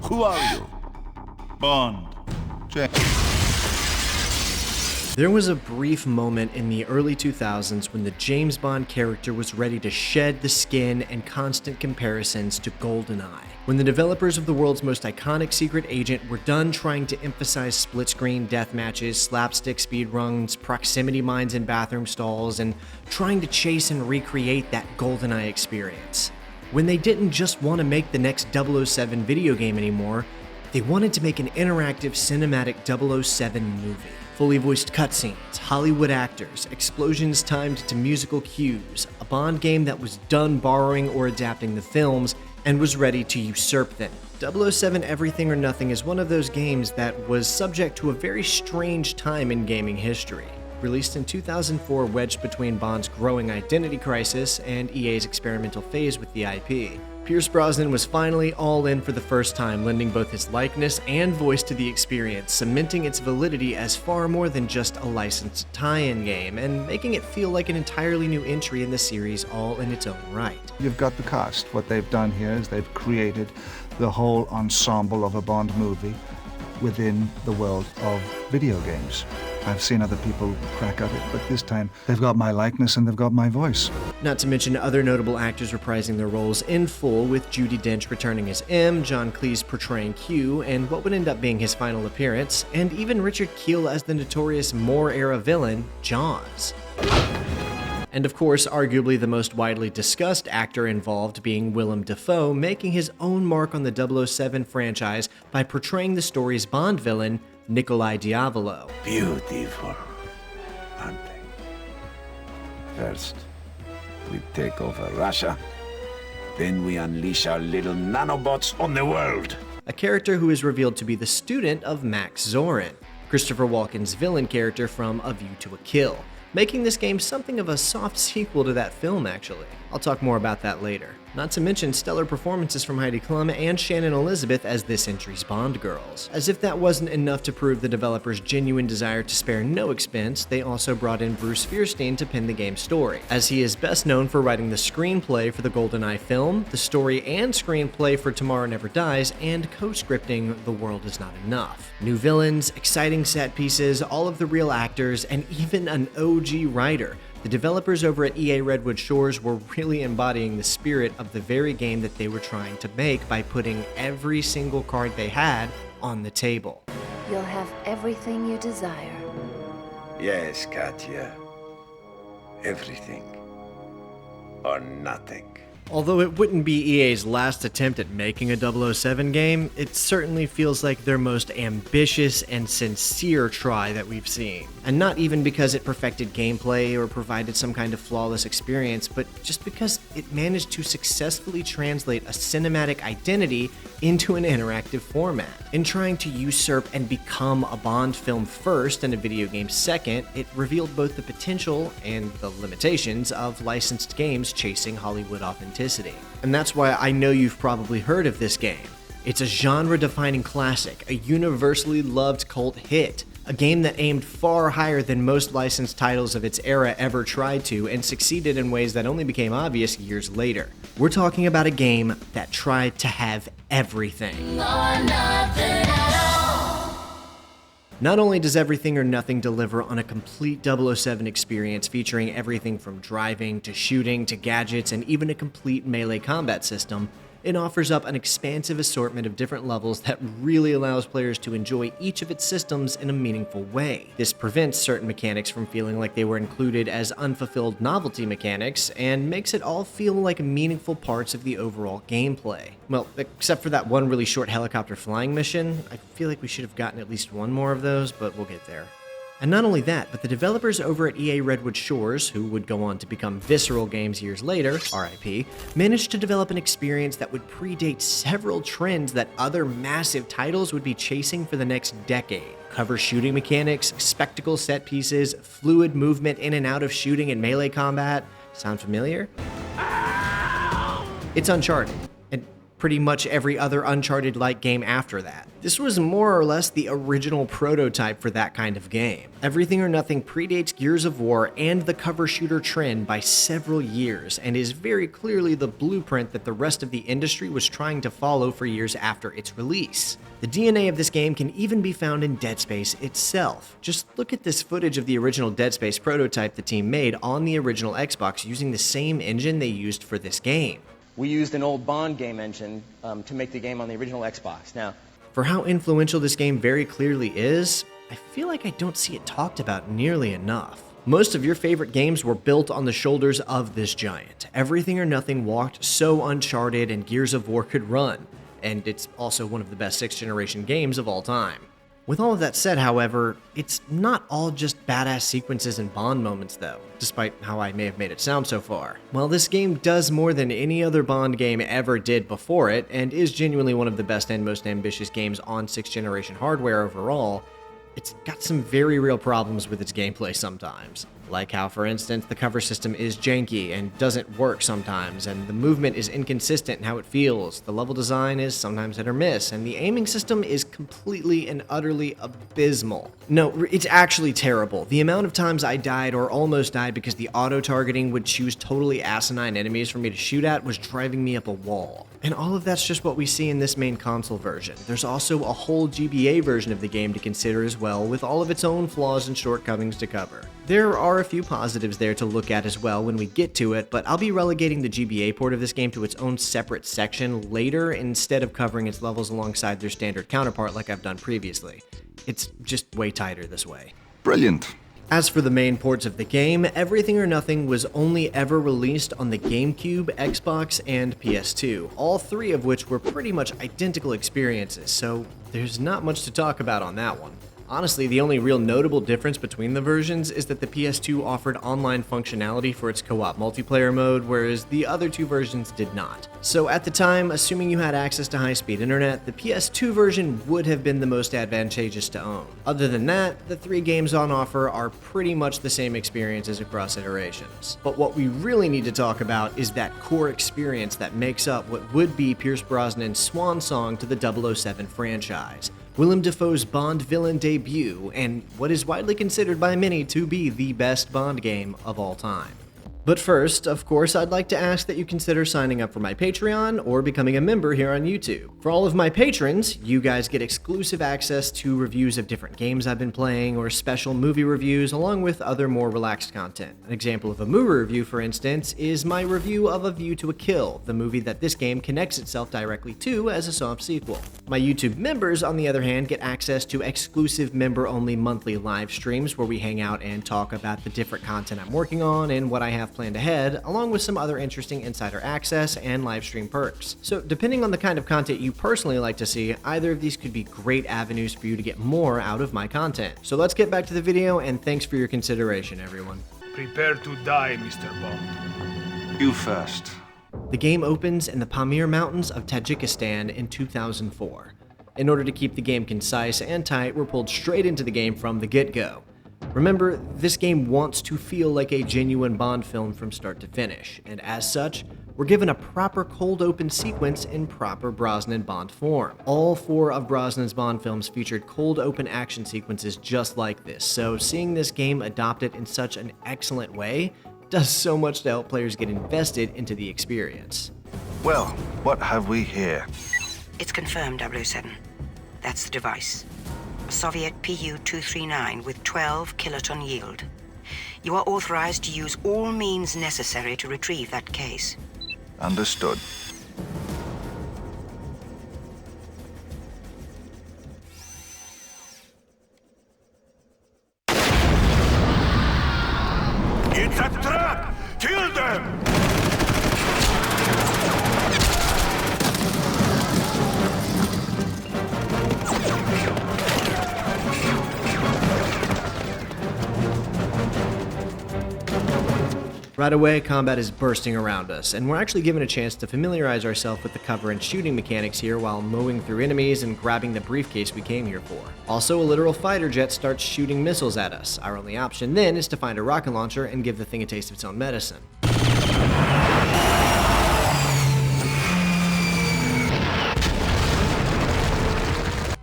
Who are you? Bond. James. There was a brief moment in the early 2000s when the James Bond character was ready to shed the skin and constant comparisons to GoldenEye. When the developers of the world's most iconic secret agent were done trying to emphasize split-screen death matches, slapstick speedruns, proximity mines in bathroom stalls, and trying to chase and recreate that GoldenEye experience. When they didn't just want to make the next 007 video game anymore, they wanted to make an interactive cinematic 007 movie. Fully voiced cutscenes, Hollywood actors, explosions timed to musical cues, a Bond game that was done borrowing or adapting the films and was ready to usurp them. 007 Everything or Nothing is one of those games that was subject to a very strange time in gaming history. Released in 2004, wedged between Bond's growing identity crisis and EA's experimental phase with the IP. Pierce Brosnan was finally all in for the first time, lending both his likeness and voice to the experience, cementing its validity as far more than just a licensed tie-in game, and making it feel like an entirely new entry in the series all in its own right. You've got the cast. What they've done here is they've created the whole ensemble of a Bond movie within the world of video games. I've seen other people crack at it, but this time they've got my likeness and they've got my voice. Not to mention other notable actors reprising their roles in full, with Judi Dench returning as M, John Cleese portraying Q, and what would end up being his final appearance, and even Richard Kiel as the notorious Moore-era villain, Jaws. And of course, arguably the most widely discussed actor involved being Willem Dafoe, making his own mark on the 007 franchise by portraying the story's Bond villain, Nikolai Diavolo. Beautiful, aren't they? First, we take over Russia, then we unleash our little nanobots on the world. A character who is revealed to be the student of Max Zorin, Christopher Walken's villain character from A View to a Kill, making this game something of a soft sequel to that film, actually. I'll talk more about that later. Not to mention stellar performances from Heidi Klum and Shannon Elizabeth as this entry's Bond girls. As if that wasn't enough to prove the developers' genuine desire to spare no expense, they also brought in Bruce Fierstein to pen the game's story, as he is best known for writing the screenplay for the GoldenEye film, the story and screenplay for Tomorrow Never Dies, and co-scripting The World Is Not Enough. New villains, exciting set pieces, all of the real actors, and even an OG writer. The developers over at EA Redwood Shores were really embodying the spirit of the very game that they were trying to make by putting every single card they had on the table. You'll have everything you desire. Yes, Katya. Everything. Or nothing. Although it wouldn't be EA's last attempt at making a 007 game, it certainly feels like their most ambitious and sincere try that we've seen. And not even because it perfected gameplay or provided some kind of flawless experience, but just because it managed to successfully translate a cinematic identity into an interactive format. In trying to usurp and become a Bond film first and a video game second, it revealed both the potential and the limitations of licensed games chasing Hollywood authenticity. And that's why I know you've probably heard of this game. It's a genre-defining classic, a universally loved cult hit, a game that aimed far higher than most licensed titles of its era ever tried to, and succeeded in ways that only became obvious years later. We're talking about a game that tried to have everything. Not only does Everything or Nothing deliver on a complete 007 experience featuring everything from driving to shooting to gadgets and even a complete melee combat system, it offers up an expansive assortment of different levels that really allows players to enjoy each of its systems in a meaningful way. This prevents certain mechanics from feeling like they were included as unfulfilled novelty mechanics, and makes it all feel like meaningful parts of the overall gameplay. Well, except for that one really short helicopter flying mission. I feel like we should have gotten at least one more of those, but we'll get there. And not only that, but the developers over at EA Redwood Shores, who would go on to become Visceral Games years later, RIP, managed to develop an experience that would predate several trends that other massive titles would be chasing for the next decade. Cover shooting mechanics, spectacle set pieces, fluid movement in and out of shooting and melee combat. Sound familiar? It's Uncharted. And pretty much every other Uncharted-like game after that. This was more or less the original prototype for that kind of game. Everything or Nothing predates Gears of War and the cover shooter trend by several years, and is very clearly the blueprint that the rest of the industry was trying to follow for years after its release. The DNA of this game can even be found in Dead Space itself. Just look at this footage of the original Dead Space prototype the team made on the original Xbox using the same engine they used for this game. We used an old Bond game engine to make the game on the original Xbox. Now, for how influential this game very clearly is, I feel like I don't see it talked about nearly enough. Most of your favorite games were built on the shoulders of this giant. Everything or Nothing walked so Uncharted and Gears of War could run, and it's also one of the best 6th generation games of all time. With all of that said, however, it's not all just badass sequences and Bond moments though, despite how I may have made it sound so far. While this game does more than any other Bond game ever did before it, and is genuinely one of the best and most ambitious games on 6th generation hardware overall, it's got some very real problems with its gameplay sometimes. Like how, for instance, the cover system is janky and doesn't work sometimes, and the movement is inconsistent in how it feels, the level design is sometimes hit or miss, and the aiming system is completely and utterly abysmal. No, it's actually terrible. The amount of times I died or almost died because the auto-targeting would choose totally asinine enemies for me to shoot at was driving me up a wall. And all of that's just what we see in this main console version. There's also a whole GBA version of the game to consider as well, with all of its own flaws and shortcomings to cover. There are a few positives there to look at as well when we get to it, but I'll be relegating the GBA port of this game to its own separate section later instead of covering its levels alongside their standard counterpart like I've done previously. It's just way tighter this way. Brilliant. As for the main ports of the game, Everything or Nothing was only ever released on the GameCube, Xbox, and PS2, all three of which were pretty much identical experiences, so there's not much to talk about on that one. Honestly, the only real notable difference between the versions is that the PS2 offered online functionality for its co-op multiplayer mode, whereas the other two versions did not. So at the time, assuming you had access to high-speed internet, the PS2 version would have been the most advantageous to own. Other than that, the three games on offer are pretty much the same experiences across iterations. But what we really need to talk about is that core experience that makes up what would be Pierce Brosnan's swan song to the 007 franchise. Willem Dafoe's Bond villain debut, and what is widely considered by many to be the best Bond game of all time. But first, of course, I'd like to ask that you consider signing up for my Patreon or becoming a member here on YouTube. For all of my patrons, you guys get exclusive access to reviews of different games I've been playing or special movie reviews along with other more relaxed content. An example of a movie review, for instance, is my review of A View to a Kill, the movie that this game connects itself directly to as a soft sequel. My YouTube members, on the other hand, get access to exclusive member-only monthly live streams where we hang out and talk about the different content I'm working on and what I have planned ahead, along with some other interesting insider access and live stream perks. So depending on the kind of content you personally like to see, either of these could be great avenues for you to get more out of my content. So let's get back to the video, and thanks for your consideration, everyone. Prepare to die, Mr. Bond. You first. The game opens in the Pamir Mountains of Tajikistan in 2004. In order to keep the game concise and tight, we're pulled straight into the game from the get-go. Remember, this game wants to feel like a genuine Bond film from start to finish, and as such, we're given a proper cold open sequence in proper Brosnan Bond form. All four of Brosnan's Bond films featured cold open action sequences just like this, so seeing this game adopted in such an excellent way does so much to help players get invested into the experience. Well, what have we here? It's confirmed, 007. That's the device. A Soviet PU-239 with 12 kiloton yield. You are authorized to use all means necessary to retrieve that case. Understood. It's a trap! Kill them! Right away, combat is bursting around us, and we're actually given a chance to familiarize ourselves with the cover and shooting mechanics here while mowing through enemies and grabbing the briefcase we came here for. Also, a literal fighter jet starts shooting missiles at us. Our only option then is to find a rocket launcher and give the thing a taste of its own medicine.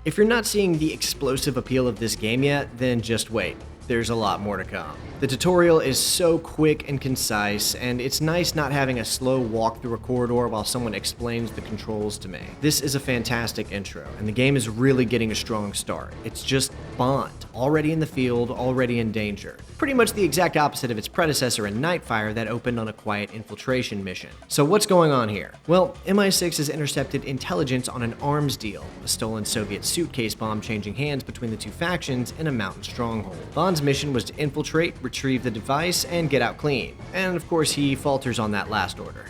If you're not seeing the explosive appeal of this game yet, then just wait. There's a lot more to come. The tutorial is so quick and concise, and it's nice not having a slow walk through a corridor while someone explains the controls to me. This is a fantastic intro, and the game is really getting a strong start. It's just Bond, already in the field, already in danger. Pretty much the exact opposite of its predecessor in Nightfire that opened on a quiet infiltration mission. So what's going on here? Well, MI6 has intercepted intelligence on an arms deal, a stolen Soviet suitcase bomb changing hands between the two factions in a mountain stronghold. Bond's mission was to infiltrate, retrieve the device, and get out clean. And of course, he falters on that last order.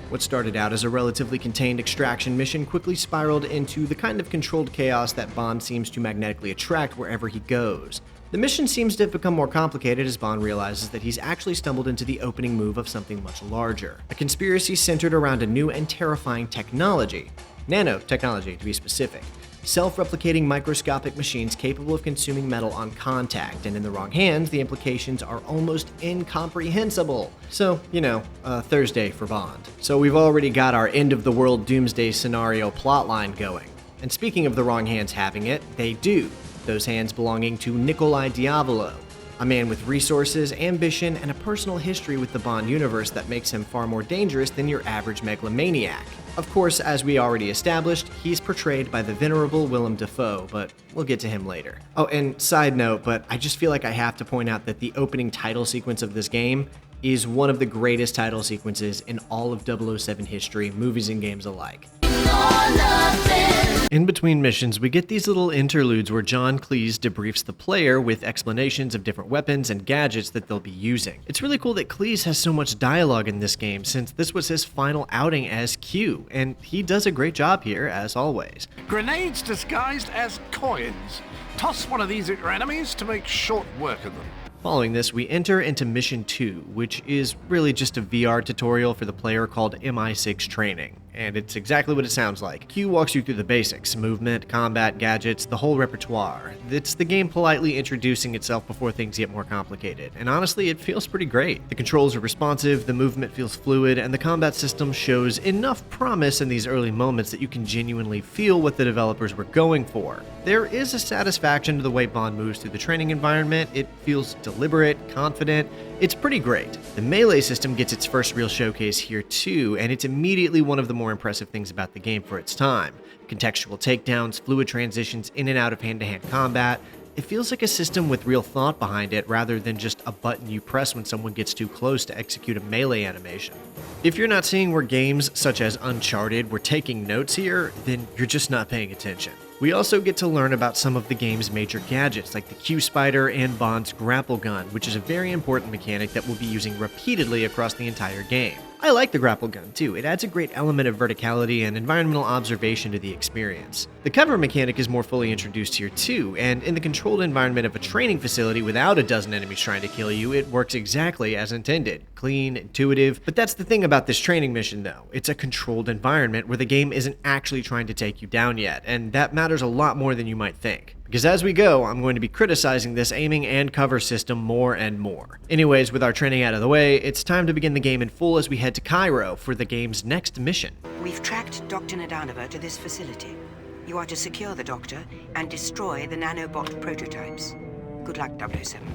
What started out as a relatively contained extraction mission quickly spiraled into the kind of controlled chaos that Bond seems to magnetically attract wherever he goes. The mission seems to have become more complicated as Bond realizes that he's actually stumbled into the opening move of something much larger. A conspiracy centered around a new and terrifying technology. Nanotechnology, to be specific. Self-replicating microscopic machines capable of consuming metal on contact, and in the wrong hands, the implications are almost incomprehensible. So, Thursday for Bond. So we've already got our end-of-the-world doomsday scenario plotline going. And speaking of the wrong hands having it, they do. Those hands belonging to Nikolai Diavolo, a man with resources, ambition, and a personal history with the Bond universe that makes him far more dangerous than your average megalomaniac. Of course, as we already established, he's portrayed by the venerable Willem Dafoe, but we'll get to him later. Oh, and side note, but I just feel like I have to point out that the opening title sequence of this game is one of the greatest title sequences in all of 007 history, movies and games alike. In between missions, we get these little interludes where John Cleese debriefs the player with explanations of different weapons and gadgets that they'll be using. It's really cool that Cleese has so much dialogue in this game since this was his final outing as Q, and he does a great job here, as always. Grenades disguised as coins. Toss one of these at your enemies to make short work of them. Following this, we enter into Mission 2, which is really just a VR tutorial for the player called MI6 Training. And it's exactly what it sounds like. Q walks you through the basics, movement, combat, gadgets, the whole repertoire. It's the game politely introducing itself before things get more complicated. And honestly, it feels pretty great. The controls are responsive, the movement feels fluid, and the combat system shows enough promise in these early moments that you can genuinely feel what the developers were going for. There is a satisfaction to the way Bond moves through the training environment. It feels deliberate, confident. It's pretty great. The melee system gets its first real showcase here too, and it's immediately one of the more impressive things about the game for its time. Contextual takedowns, fluid transitions in and out of hand-to-hand combat. It feels like a system with real thought behind it rather than just a button you press when someone gets too close to execute a melee animation. If you're not seeing where games such as Uncharted were taking notes here, then you're just not paying attention. We also get to learn about some of the game's major gadgets, like the Q-Spider and Bond's grapple gun, which is a very important mechanic that we'll be using repeatedly across the entire game. I like the grapple gun too. It adds a great element of verticality and environmental observation to the experience. The cover mechanic is more fully introduced here too, and in the controlled environment of a training facility without a dozen enemies trying to kill you, it works exactly as intended. Clean, intuitive. But that's the thing about this training mission though. It's a controlled environment where the game isn't actually trying to take you down yet, and that matters a lot more than you might think. Because as we go, I'm going to be criticizing this aiming and cover system more and more. Anyways, with our training out of the way, it's time to begin the game in full as we head to Cairo for the game's next mission. We've tracked Dr. Nadanova to this facility. You are to secure the Doctor and destroy the nanobot prototypes. Good luck, 007.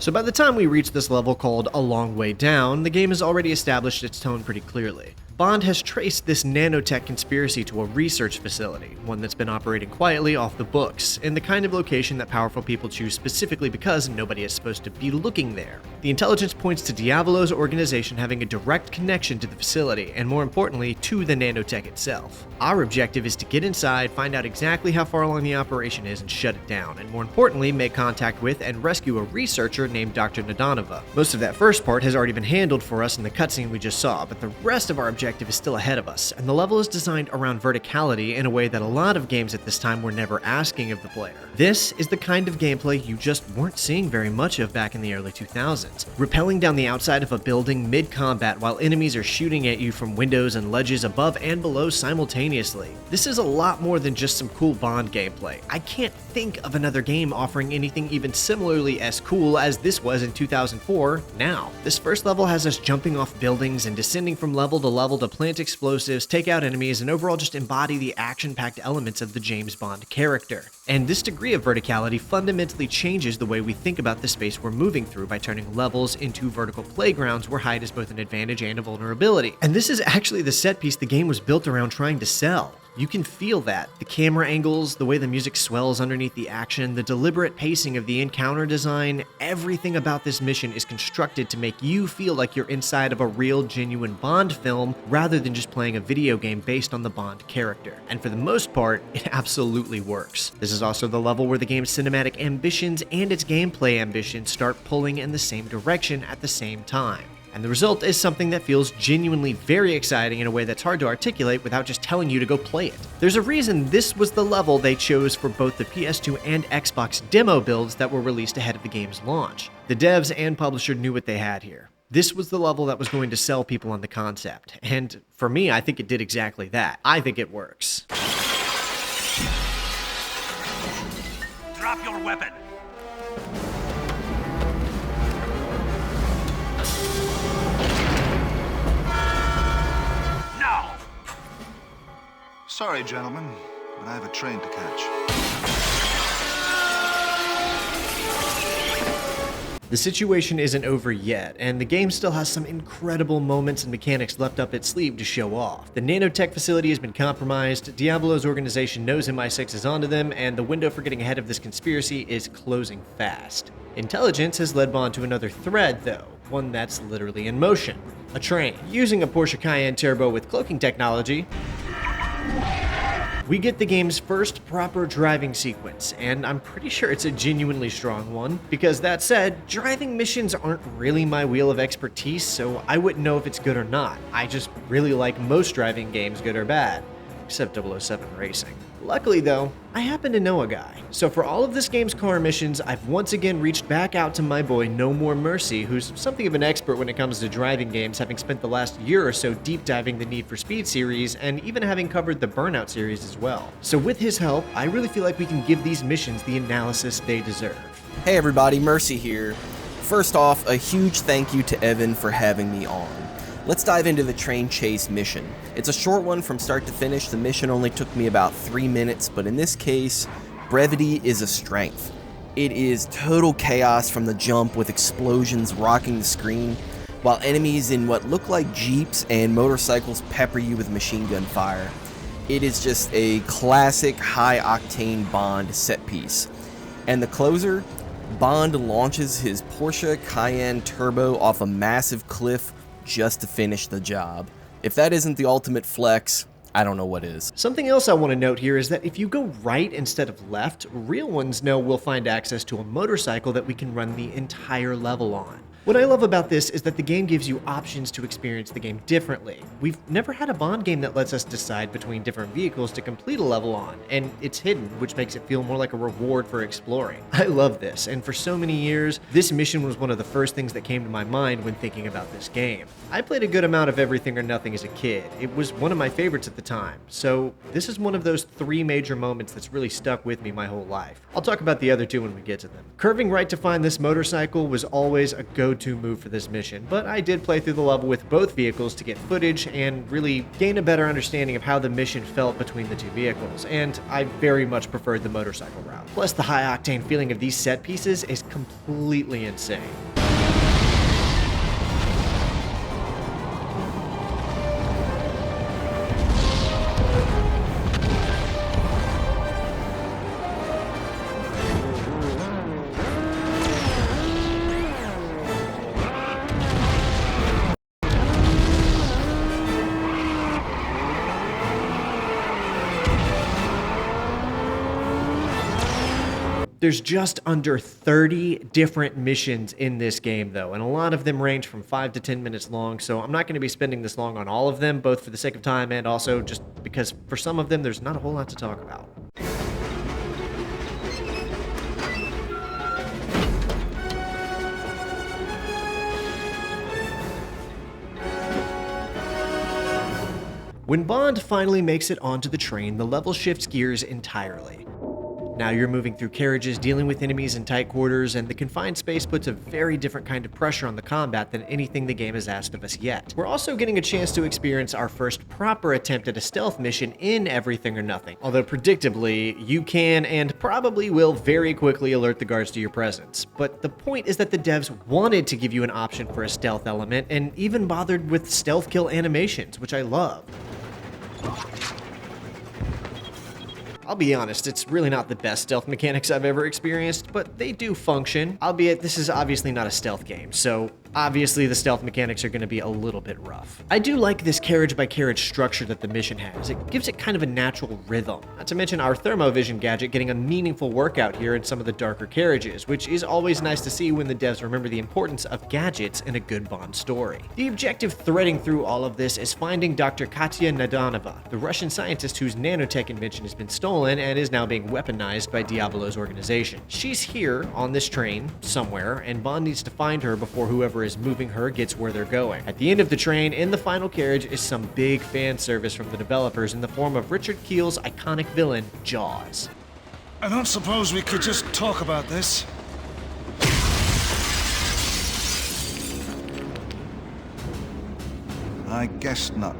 So by the time we reach this level called A Long Way Down, the game has already established its tone pretty clearly. Bond has traced this nanotech conspiracy to a research facility, one that's been operating quietly off the books, in the kind of location that powerful people choose specifically because nobody is supposed to be looking there. The intelligence points to Diavolo's organization having a direct connection to the facility, and more importantly, to the nanotech itself. Our objective is to get inside, find out exactly how far along the operation is, and shut it down, and more importantly, make contact with and rescue a researcher named Dr. Nadanova. Most of that first part has already been handled for us in the cutscene we just saw, but the rest of our objective objective is still ahead of us, and the level is designed around verticality in a way that a lot of games at this time were never asking of the player. This is the kind of gameplay you just weren't seeing very much of back in the early 2000s. Rappelling down the outside of a building mid-combat while enemies are shooting at you from windows and ledges above and below simultaneously. This is a lot more than just some cool Bond gameplay. I can't think of another game offering anything even similarly as cool as this was in 2004 now. This first level has us jumping off buildings and descending from level to plant explosives, take out enemies, and overall just embody the action-packed elements of the James Bond character. And this degree of verticality fundamentally changes the way we think about the space we're moving through by turning levels into vertical playgrounds where height is both an advantage and a vulnerability. And this is actually the set piece the game was built around trying to sell. You can feel that. The camera angles, the way the music swells underneath the action, the deliberate pacing of the encounter design, everything about this mission is constructed to make you feel like you're inside of a real, genuine Bond film rather than just playing a video game based on the Bond character. And for the most part, it absolutely works. This is also the level where the game's cinematic ambitions and its gameplay ambitions start pulling in the same direction at the same time. And the result is something that feels genuinely very exciting in a way that's hard to articulate without just telling you to go play it. There's a reason this was the level they chose for both the PS2 and Xbox demo builds that were released ahead of the game's launch. The devs and publisher knew what they had here. This was the level that was going to sell people on the concept. And for me, I think it did exactly that. I think it works. Drop your weapon! Sorry, gentlemen, but I have a train to catch. The situation isn't over yet, and the game still has some incredible moments and mechanics left up its sleeve to show off. The nanotech facility has been compromised, Diablo's organization knows MI6 is onto them, and the window for getting ahead of this conspiracy is closing fast. Intelligence has led Bond to another thread, though, one that's literally in motion. A train. Using a Porsche Cayenne Turbo with cloaking technology, we get the game's first proper driving sequence, and I'm pretty sure it's a genuinely strong one. Because that said, driving missions aren't really my wheel of expertise, so I wouldn't know if it's good or not. I just really like most driving games, good or bad. Except 007 Racing. Luckily though, I happen to know a guy. So for all of this game's car missions, I've once again reached back out to my boy No More Mercy, who's something of an expert when it comes to driving games, having spent the last year or so deep diving the Need for Speed series, and even having covered the Burnout series as well. So with his help, I really feel like we can give these missions the analysis they deserve. Hey everybody, Mercy here. First off, a huge thank you to Evan for having me on. Let's dive into the train chase mission. It's a short one from start to finish. The mission only took me about 3 minutes, but in this case, brevity is a strength. It is total chaos from the jump with explosions rocking the screen, while enemies in what look like jeeps and motorcycles pepper you with machine gun fire. It is just a classic high-octane Bond set piece. And the closer, Bond launches his Porsche Cayenne Turbo off a massive cliff just to finish the job. If that isn't the ultimate flex, I don't know what is. Something else I want to note here is that if you go right instead of left, real ones know we'll find access to a motorcycle that we can run the entire level on. What I love about this is that the game gives you options to experience the game differently. We've never had a Bond game that lets us decide between different vehicles to complete a level on, and it's hidden, which makes it feel more like a reward for exploring. I love this, and for so many years, this mission was one of the first things that came to my mind when thinking about this game. I played a good amount of Everything or Nothing as a kid. It was one of my favorites at the time, so this is one of those 3 major moments that's really stuck with me my whole life. I'll talk about the other 2 when we get to them. Curving right to find this motorcycle was always a go-to move for this mission, but I did play through the level with both vehicles to get footage and really gain a better understanding of how the mission felt between the 2 vehicles, and I very much preferred the motorcycle route. Plus, the high-octane feeling of these set pieces is completely insane. There's just under 30 different missions in this game, though, and a lot of them range from 5 to 10 minutes long, so I'm not going to be spending this long on all of them, both for the sake of time and also just because for some of them there's not a whole lot to talk about. When Bond finally makes it onto the train, the level shifts gears entirely. Now you're moving through carriages, dealing with enemies in tight quarters, and the confined space puts a very different kind of pressure on the combat than anything the game has asked of us yet. We're also getting a chance to experience our first proper attempt at a stealth mission in Everything or Nothing, although predictably, you can and probably will very quickly alert the guards to your presence. But the point is that the devs wanted to give you an option for a stealth element, and even bothered with stealth kill animations, which I love. I'll be honest, it's really not the best stealth mechanics I've ever experienced, but they do function, albeit this is obviously not a stealth game, so obviously the stealth mechanics are going to be a little bit rough. I do like this carriage-by-carriage structure that the mission has. It gives it kind of a natural rhythm. Not to mention our thermovision gadget getting a meaningful workout here in some of the darker carriages, which is always nice to see when the devs remember the importance of gadgets in a good Bond story. The objective threading through all of this is finding Dr. Katya Nadanova, the Russian scientist whose nanotech invention has been stolen and is now being weaponized by Diablo's organization. She's here on this train somewhere, and Bond needs to find her before whoever is moving her gets where they're going. At the end of the train, in the final carriage, is some big fan service from the developers in the form of Richard Kiel's iconic villain, Jaws. I don't suppose we could just talk about this. I guess not.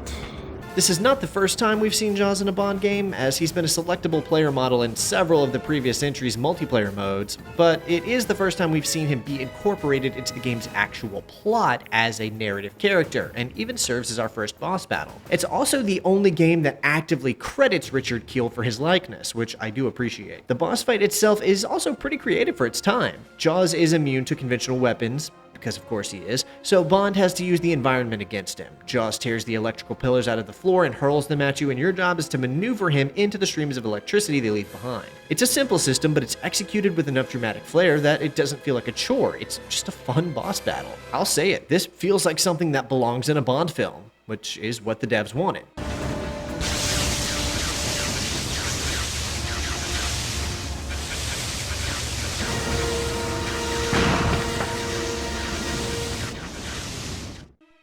This is not the first time we've seen Jaws in a Bond game, as he's been a selectable player model in several of the previous entries' multiplayer modes, but it is the first time we've seen him be incorporated into the game's actual plot as a narrative character, and even serves as our first boss battle. It's also the only game that actively credits Richard Kiel for his likeness, which I do appreciate. The boss fight itself is also pretty creative for its time. Jaws is immune to conventional weapons, because of course he is, so Bond has to use the environment against him. Jaws tears the electrical pillars out of the floor and hurls them at you, and your job is to maneuver him into the streams of electricity they leave behind. It's a simple system, but it's executed with enough dramatic flair that it doesn't feel like a chore. It's just a fun boss battle. I'll say it, this feels like something that belongs in a Bond film, which is what the devs wanted.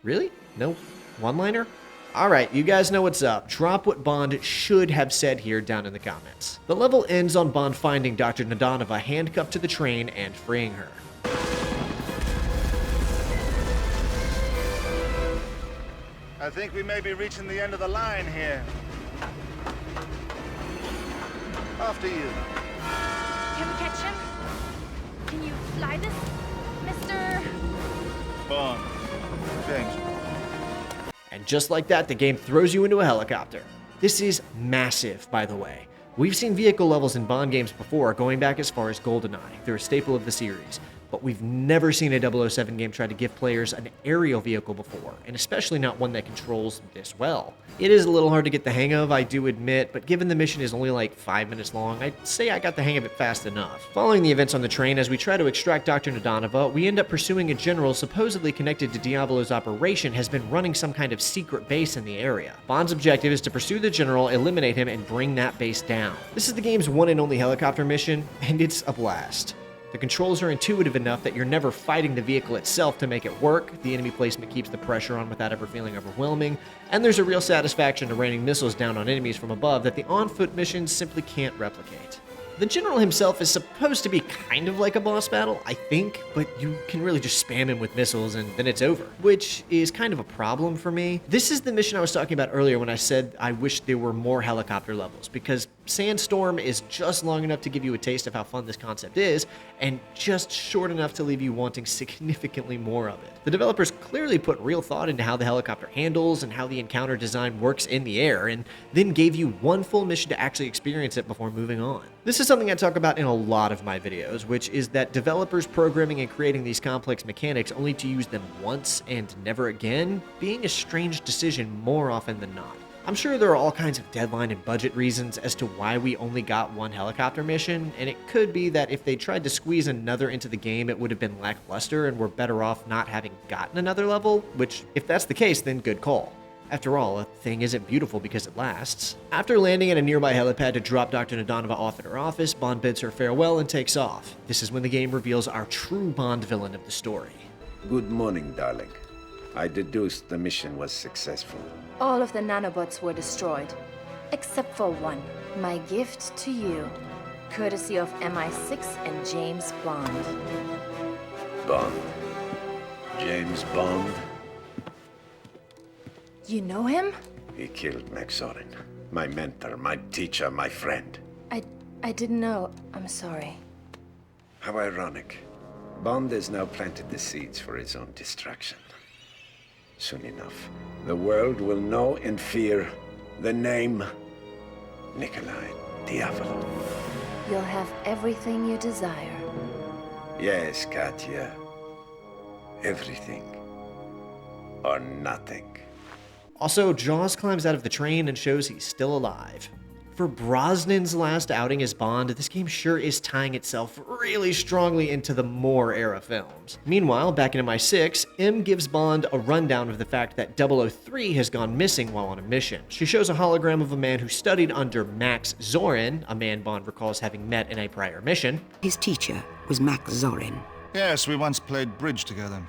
Really? No one-liner? Alright, you guys know what's up. Drop what Bond should have said here down in the comments. The level ends on Bond finding Dr. Nadanova handcuffed to the train and freeing her. I think we may be reaching the end of the line here. After you. Can we catch him? Can you fly this, Mr. Bond. James. And just like that, the game throws you into a helicopter. This is massive, by the way. We've seen vehicle levels in Bond games before, going back as far as GoldenEye. They're a staple of the series. But we've never seen a 007 game try to give players an aerial vehicle before, and especially not one that controls this well. It is a little hard to get the hang of, I do admit, but given the mission is only like 5 minutes long, I'd say I got the hang of it fast enough. Following the events on the train, as we try to extract Dr. Nadanova, we end up pursuing a general supposedly connected to Diablo's operation has been running some kind of secret base in the area. Bond's objective is to pursue the general, eliminate him, and bring that base down. This is the game's one and only helicopter mission, and it's a blast. The controls are intuitive enough that you're never fighting the vehicle itself to make it work, the enemy placement keeps the pressure on without ever feeling overwhelming, and there's a real satisfaction to raining missiles down on enemies from above that the on-foot missions simply can't replicate. The general himself is supposed to be kind of like a boss battle, I think, but you can really just spam him with missiles and then it's over, which is kind of a problem for me. This is the mission I was talking about earlier when I said I wish there were more helicopter levels, because Sandstorm is just long enough to give you a taste of how fun this concept is, and just short enough to leave you wanting significantly more of it. The developers clearly put real thought into how the helicopter handles and how the encounter design works in the air, and then gave you one full mission to actually experience it before moving on. This is something I talk about in a lot of my videos, which is that developers programming and creating these complex mechanics only to use them once and never again being a strange decision more often than not. I'm sure there are all kinds of deadline and budget reasons as to why we only got one helicopter mission, and it could be that if they tried to squeeze another into the game, it would have been lackluster and we're better off not having gotten another level, which, if that's the case, then good call. After all, a thing isn't beautiful because it lasts. After landing at a nearby helipad to drop Dr. Nadanova off at her office, Bond bids her farewell and takes off. This is when the game reveals our true Bond villain of the story. Good morning, darling. I deduced the mission was successful. All of the nanobots were destroyed, except for one. My gift to you, courtesy of MI6 and James Bond. Bond. James Bond? You know him? He killed Max Zorin. My mentor, my teacher, my friend. I didn't know. I'm sorry. How ironic. Bond has now planted the seeds for his own destruction. Soon enough, the world will know and fear the name Nikolai Diavolo. You'll have everything you desire. Yes, Katya. Everything. Or nothing. Also, Jaws climbs out of the train and shows he's still alive. For Brosnan's last outing as Bond, this game sure is tying itself really strongly into the Moore era films. Meanwhile, back in MI6, M gives Bond a rundown of the fact that 003 has gone missing while on a mission. She shows a hologram of a man who studied under Max Zorin, a man Bond recalls having met in a prior mission. His teacher was Max Zorin. Yes, we once played bridge together.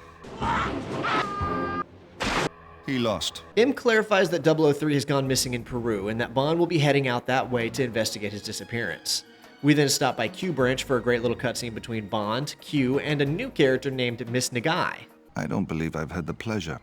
He lost. M clarifies that 003 has gone missing in Peru and that Bond will be heading out that way to investigate his disappearance. We then stop by Q Branch for a great little cutscene between Bond, Q, and a new character named Miss Nagai. I don't believe I've had the pleasure.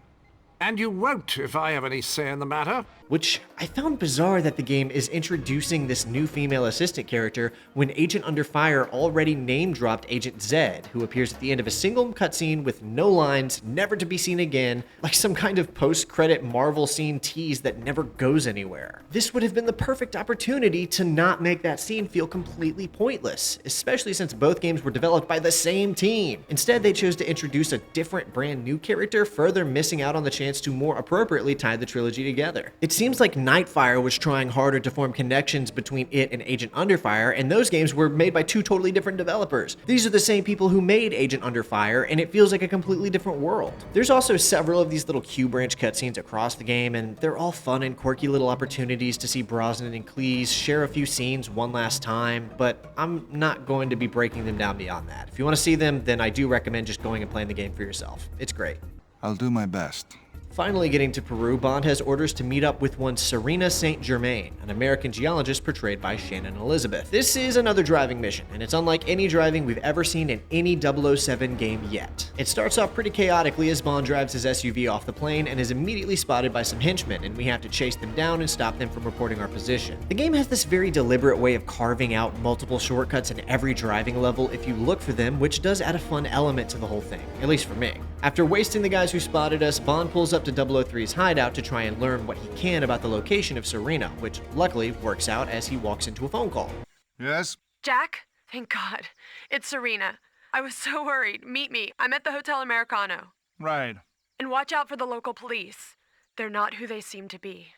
And you won't if I have any say in the matter. Which I found bizarre that the game is introducing this new female assistant character when Agent Under Fire already name-dropped Agent Zed, who appears at the end of a single cutscene with no lines, never to be seen again, like some kind of post-credit Marvel scene tease that never goes anywhere. This would have been the perfect opportunity to not make that scene feel completely pointless, especially since both games were developed by the same team. Instead, they chose to introduce a different brand new character, further missing out on the chance to more appropriately tie the trilogy together. It seems like Nightfire was trying harder to form connections between it and Agent Underfire, and those games were made by two totally different developers. These are the same people who made Agent Underfire, and it feels like a completely different world. There's also several of these little Q Branch cutscenes across the game, and they're all fun and quirky little opportunities to see Brosnan and Cleese share a few scenes one last time, but I'm not going to be breaking them down beyond that. If you want to see them, then I do recommend just going and playing the game for yourself. It's great. I'll do my best. Finally getting to Peru, Bond has orders to meet up with one Serena St. Germain, an American geologist portrayed by Shannon Elizabeth. This is another driving mission, and it's unlike any driving we've ever seen in any 007 game yet. It starts off pretty chaotically as Bond drives his SUV off the plane and is immediately spotted by some henchmen, and we have to chase them down and stop them from reporting our position. The game has this very deliberate way of carving out multiple shortcuts in every driving level if you look for them, which does add a fun element to the whole thing, at least for me. After wasting the guys who spotted us, Bond pulls up to 003's hideout to try and learn what he can about the location of Serena, which luckily works out as he walks into a phone call. Yes? Jack? Thank God. It's Serena. I was so worried. Meet me. I'm at the Hotel Americano. Right. And watch out for the local police. They're not who they seem to be.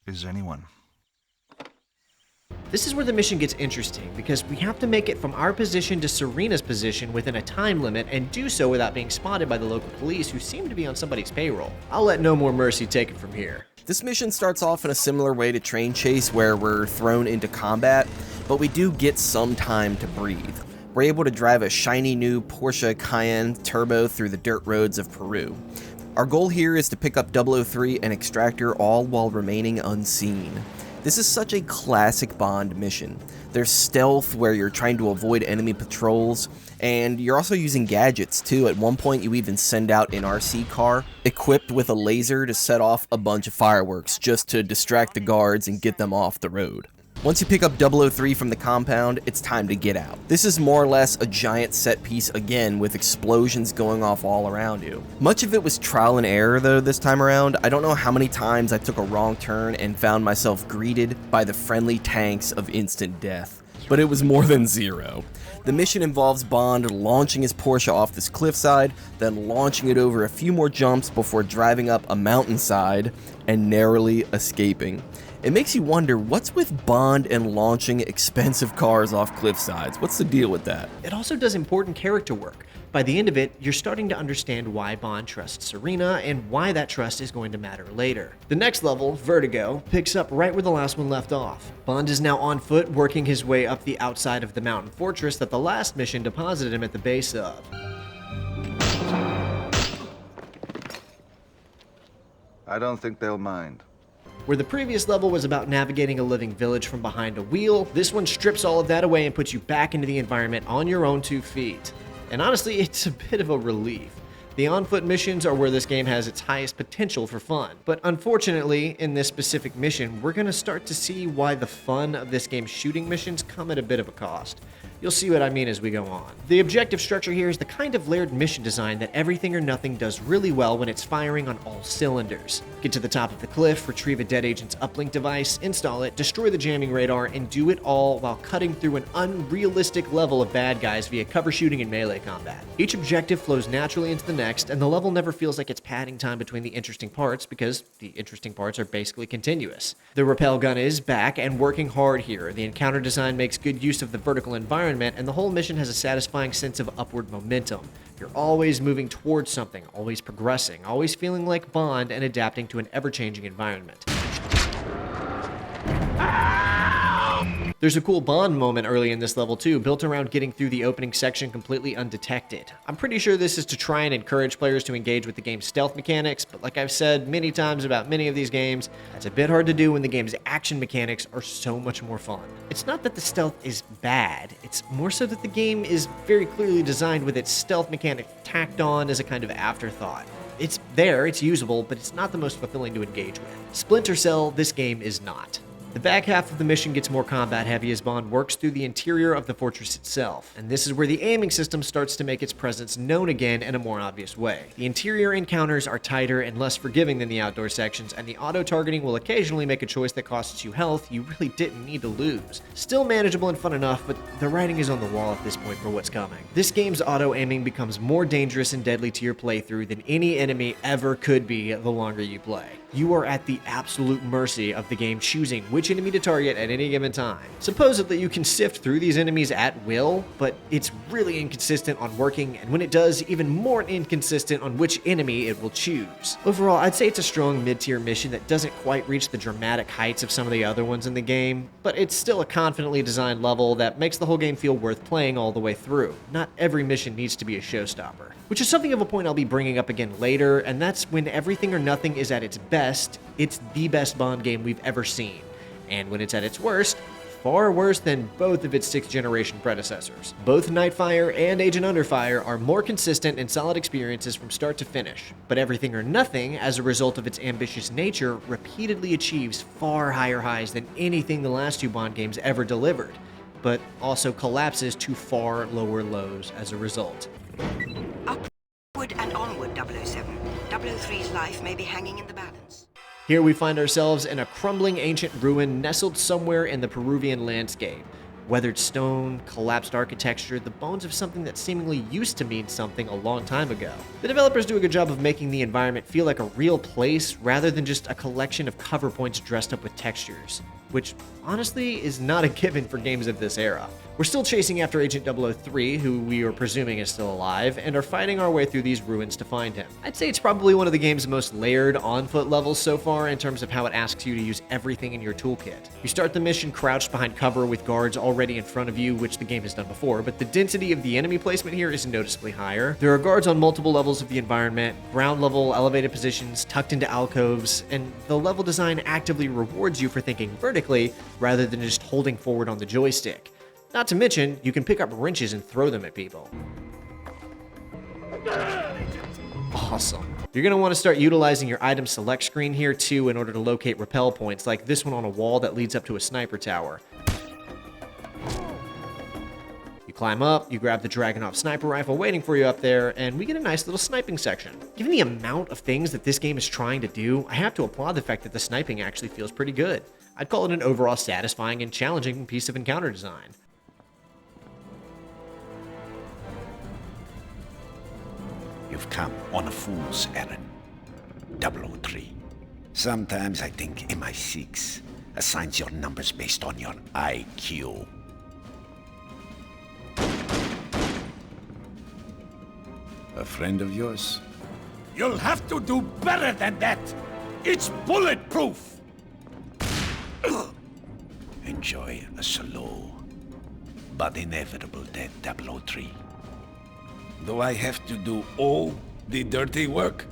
Is anyone? This is where the mission gets interesting, because we have to make it from our position to Serena's position within a time limit and do so without being spotted by the local police who seem to be on somebody's payroll. I'll let No More Mercy take it from here. This mission starts off in a similar way to Train Chase, where we're thrown into combat, but we do get some time to breathe. We're able to drive a shiny new Porsche Cayenne Turbo through the dirt roads of Peru. Our goal here is to pick up 003 and extract her, all while remaining unseen. This is such a classic Bond mission. There's stealth where you're trying to avoid enemy patrols, and you're also using gadgets too. At one point you even send out an RC car equipped with a laser to set off a bunch of fireworks just to distract the guards and get them off the road. Once you pick up 003 from the compound, it's time to get out. This is more or less a giant set piece again, with explosions going off all around you. Much of it was trial and error though this time around. I don't know how many times I took a wrong turn and found myself greeted by the friendly tanks of instant death. but it was more than zero. The mission involves Bond launching his Porsche off this cliffside, then launching it over a few more jumps before driving up a mountainside and narrowly escaping. It makes you wonder, what's with Bond and launching expensive cars off cliffsides? What's the deal with that? It also does important character work. By the end of it, you're starting to understand why Bond trusts Serena and why that trust is going to matter later. The next level, Vertigo, picks up right where the last one left off. Bond is now on foot, working his way up the outside of the mountain fortress that the last mission deposited him at the base of. I don't think they'll mind. Where the previous level was about navigating a living village from behind a wheel, this one strips all of that away and puts you back into the environment on your own 2 feet. And honestly, it's a bit of a relief. The on-foot missions are where this game has its highest potential for fun. But unfortunately, in this specific mission, we're going to start to see why the fun of this game's shooting missions come at a bit of a cost. You'll see what I mean as we go on. The objective structure here is the kind of layered mission design that Everything or Nothing does really well when it's firing on all cylinders. Get to the top of the cliff, retrieve a dead agent's uplink device, install it, destroy the jamming radar, and do it all while cutting through an unrealistic level of bad guys via cover shooting and melee combat. Each objective flows naturally into the next, and the level never feels like it's padding time between the interesting parts because the interesting parts are basically continuous. The rappel gun is back and working hard here. The encounter design makes good use of the vertical environment, and the whole mission has a satisfying sense of upward momentum. You're always moving towards something, always progressing, always feeling like Bond and adapting to an ever-changing environment. There's a cool Bond moment early in this level too, built around getting through the opening section completely undetected. I'm pretty sure this is to try and encourage players to engage with the game's stealth mechanics, but like I've said many times about many of these games, that's a bit hard to do when the game's action mechanics are so much more fun. It's not that the stealth is bad, it's more so that the game is very clearly designed with its stealth mechanic tacked on as a kind of afterthought. It's there, it's usable, but it's not the most fulfilling to engage with. Splinter Cell, this game is not. The back half of the mission gets more combat heavy as Bond works through the interior of the fortress itself, and this is where the aiming system starts to make its presence known again in a more obvious way. The interior encounters are tighter and less forgiving than the outdoor sections, and the auto-targeting will occasionally make a choice that costs you health you really didn't need to lose. Still manageable and fun enough, but the writing is on the wall at this point for what's coming. This game's auto-aiming becomes more dangerous and deadly to your playthrough than any enemy ever could be the longer you play. You are at the absolute mercy of the game choosing which enemy to target at any given time. Supposedly you can sift through these enemies at will, but it's really inconsistent on working, and when it does, even more inconsistent on which enemy it will choose. Overall, I'd say it's a strong mid-tier mission that doesn't quite reach the dramatic heights of some of the other ones in the game, but it's still a confidently designed level that makes the whole game feel worth playing all the way through. Not every mission needs to be a showstopper. Which is something of a point I'll be bringing up again later, and that's when Everything or Nothing is at its best, it's the best Bond game we've ever seen. And when it's at its worst, far worse than both of its 6th generation predecessors. Both Nightfire and Agent Under Fire are more consistent and solid experiences from start to finish, but Everything or Nothing, as a result of its ambitious nature, repeatedly achieves far higher highs than anything the last 2 Bond games ever delivered, but also collapses to far lower lows as a result. Upward and onward, 007. 003's life may be hanging in the balance. Here we find ourselves in a crumbling ancient ruin nestled somewhere in the Peruvian landscape. Weathered stone, collapsed architecture, the bones of something that seemingly used to mean something a long time ago. The developers do a good job of making the environment feel like a real place rather than just a collection of cover points dressed up with textures, which honestly is not a given for games of this era. We're still chasing after Agent 003, who we are presuming is still alive, and are fighting our way through these ruins to find him. I'd say it's probably one of the game's most layered on-foot levels so far in terms of how it asks you to use everything in your toolkit. You start the mission crouched behind cover with guards already in front of you, which the game has done before, but the density of the enemy placement here is noticeably higher. There are guards on multiple levels of the environment, ground level elevated positions tucked into alcoves, and the level design actively rewards you for thinking vertically rather than just holding forward on the joystick. Not to mention, you can pick up wrenches and throw them at people. Awesome. You're going to want to start utilizing your item select screen here too in order to locate rappel points like this one on a wall that leads up to a sniper tower. You climb up, you grab the Dragunov sniper rifle waiting for you up there, and we get a nice little sniping section. Given the amount of things that this game is trying to do, I have to applaud the fact that the sniping actually feels pretty good. I'd call it an overall satisfying and challenging piece of encounter design. You've come on a fool's errand, 003. Sometimes I think MI6 assigns your numbers based on your IQ. A friend of yours? You'll have to do better than that! It's bulletproof! Enjoy a slow but inevitable death, 003. Do I have to do all the dirty work?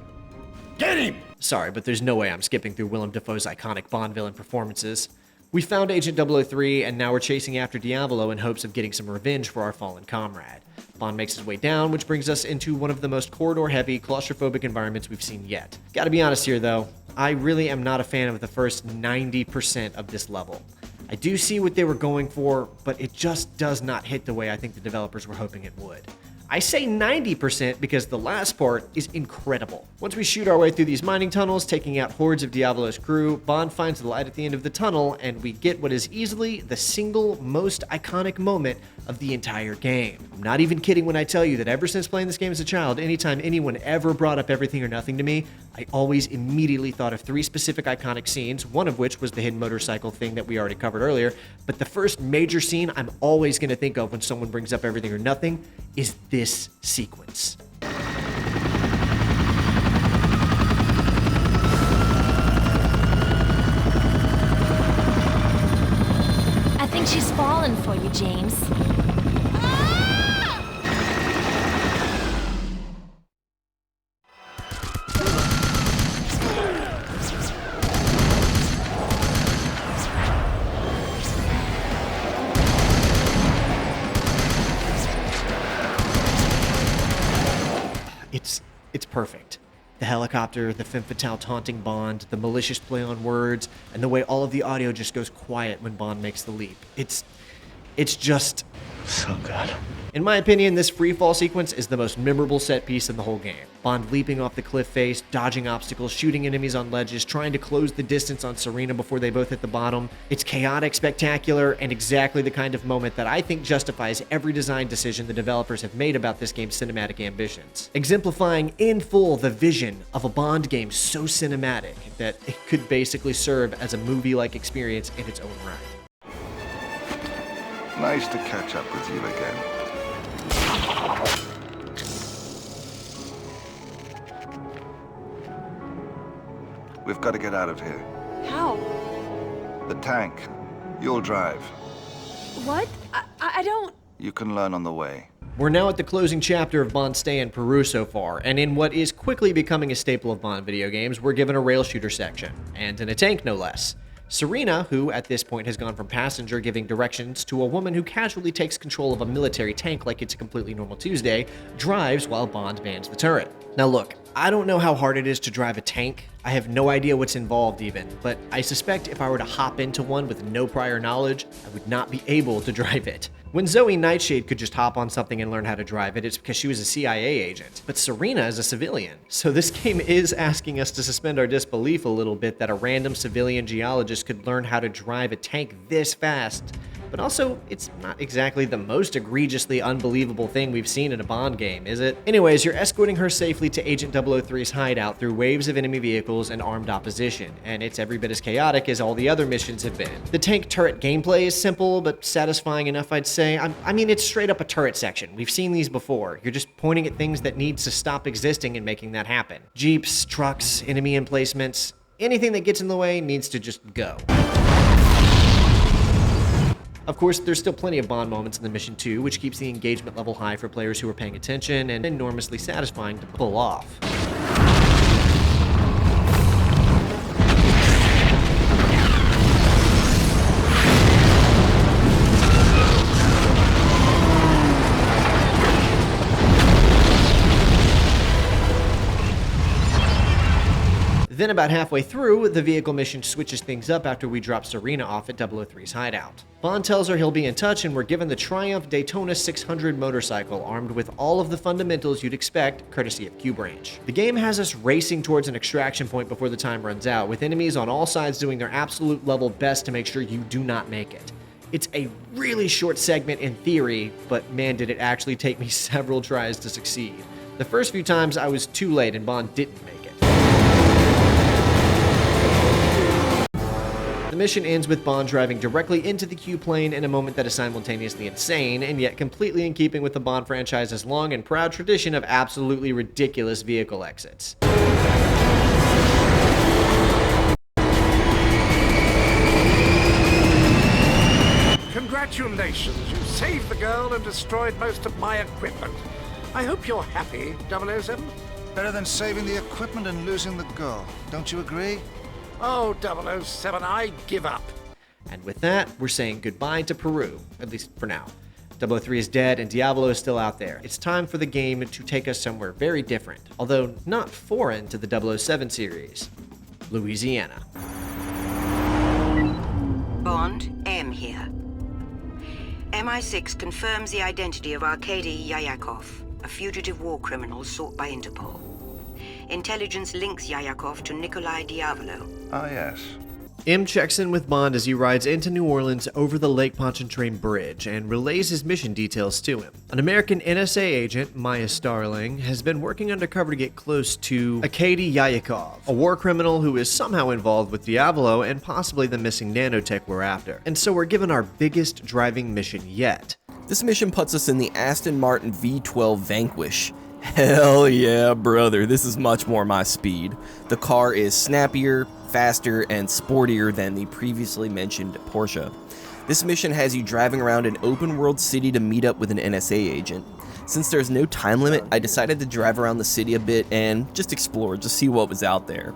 Get him! Sorry, but there's no way I'm skipping through Willem Dafoe's iconic Bond villain performances. We found Agent 003, and now we're chasing after Diavolo in hopes of getting some revenge for our fallen comrade. Bond makes his way down, which brings us into one of the most corridor-heavy, claustrophobic environments we've seen yet. Gotta be honest here, though, I really am not a fan of the first 90% of this level. I do see what they were going for, but it just does not hit the way I think the developers were hoping it would. I say 90% because the last part is incredible. Once we shoot our way through these mining tunnels, taking out hordes of Diavolo's crew, Bond finds the light at the end of the tunnel, and we get what is easily the single most iconic moment of the entire game. I'm not even kidding when I tell you that ever since playing this game as a child, anytime anyone ever brought up Everything or Nothing to me, I always immediately thought of 3 specific iconic scenes, one of which was the hidden motorcycle thing that we already covered earlier, but the first major scene I'm always going to think of when someone brings up Everything or Nothing is this sequence. I think she's fallen for you, James. It's perfect. The helicopter, the femme fatale taunting Bond, the malicious play on words, and the way all of the audio just goes quiet when Bond makes the leap. It's just so good. In my opinion, this freefall sequence is the most memorable set piece in the whole game. Bond leaping off the cliff face, dodging obstacles, shooting enemies on ledges, trying to close the distance on Serena before they both hit the bottom. It's chaotic, spectacular, and exactly the kind of moment that I think justifies every design decision the developers have made about this game's cinematic ambitions. Exemplifying in full the vision of a Bond game so cinematic that it could basically serve as a movie-like experience in its own right. Nice to catch up with you again. We've got to get out of here. How? The tank. You'll drive. What? I don't... You can learn on the way. We're now at the closing chapter of Bond's stay in Peru so far, and in what is quickly becoming a staple of Bond video games, we're given a rail shooter section, and in a tank no less. Serena, who at this point has gone from passenger giving directions to a woman who casually takes control of a military tank like it's a completely normal Tuesday, drives while Bond mans the turret. Now look, I don't know how hard it is to drive a tank. I have no idea what's involved even, but I suspect if I were to hop into one with no prior knowledge, I would not be able to drive it. When Zoe Nightshade could just hop on something and learn how to drive it, it's because she was a CIA agent. But Serena is a civilian. So this game is asking us to suspend our disbelief a little bit that a random civilian geologist could learn how to drive a tank this fast. But also, it's not exactly the most egregiously unbelievable thing we've seen in a Bond game, is it? Anyways, you're escorting her safely to Agent 003's hideout through waves of enemy vehicles and armed opposition, and it's every bit as chaotic as all the other missions have been. The tank turret gameplay is simple, but satisfying enough, I'd say. I mean, it's straight up a turret section. We've seen these before. You're just pointing at things that need to stop existing and making that happen. Jeeps, trucks, enemy emplacements, anything that gets in the way needs to just go. Of course, there's still plenty of Bond moments in the mission too, which keeps the engagement level high for players who are paying attention and enormously satisfying to pull off. Then about halfway through, the vehicle mission switches things up after we drop Serena off at 003's hideout. Bond tells her he'll be in touch, and we're given the Triumph Daytona 600 motorcycle armed with all of the fundamentals you'd expect, courtesy of Q-Branch. The game has us racing towards an extraction point before the time runs out, with enemies on all sides doing their absolute level best to make sure you do not make it. It's a really short segment in theory, but man did it actually take me several tries to succeed. The first few times I was too late and Bond didn't make it. The mission ends with Bond driving directly into the Q-plane in a moment that is simultaneously insane and yet completely in keeping with the Bond franchise's long and proud tradition of absolutely ridiculous vehicle exits. Congratulations, you saved the girl and destroyed most of my equipment. I hope you're happy, 007. Better than saving the equipment and losing the girl. Don't you agree? Oh, 007, I give up. And with that, we're saying goodbye to Peru, at least for now. 003 is dead and Diablo is still out there. It's time for the game to take us somewhere very different, although not foreign to the 007 series. Louisiana. Bond, M here. MI6 confirms the identity of Arkady Yayakov, a fugitive war criminal sought by Interpol. Intelligence links Yayakov to Nikolai Diavolo. Ah, yes. M checks in with Bond as he rides into New Orleans over the Lake Pontchartrain Bridge and relays his mission details to him. An American NSA agent, Maya Starling, has been working undercover to get close to Arkady Yayakov, a war criminal who is somehow involved with Diavolo and possibly the missing nanotech we're after. And so we're given our biggest driving mission yet. This mission puts us in the Aston Martin V12 Vanquish. Hell yeah, brother, this is much more my speed. The car is snappier, faster, and sportier than the previously mentioned Porsche. This mission has you driving around an open-world city to meet up with an NSA agent. Since there's no time limit, I decided to drive around the city a bit and just explore, just see what was out there.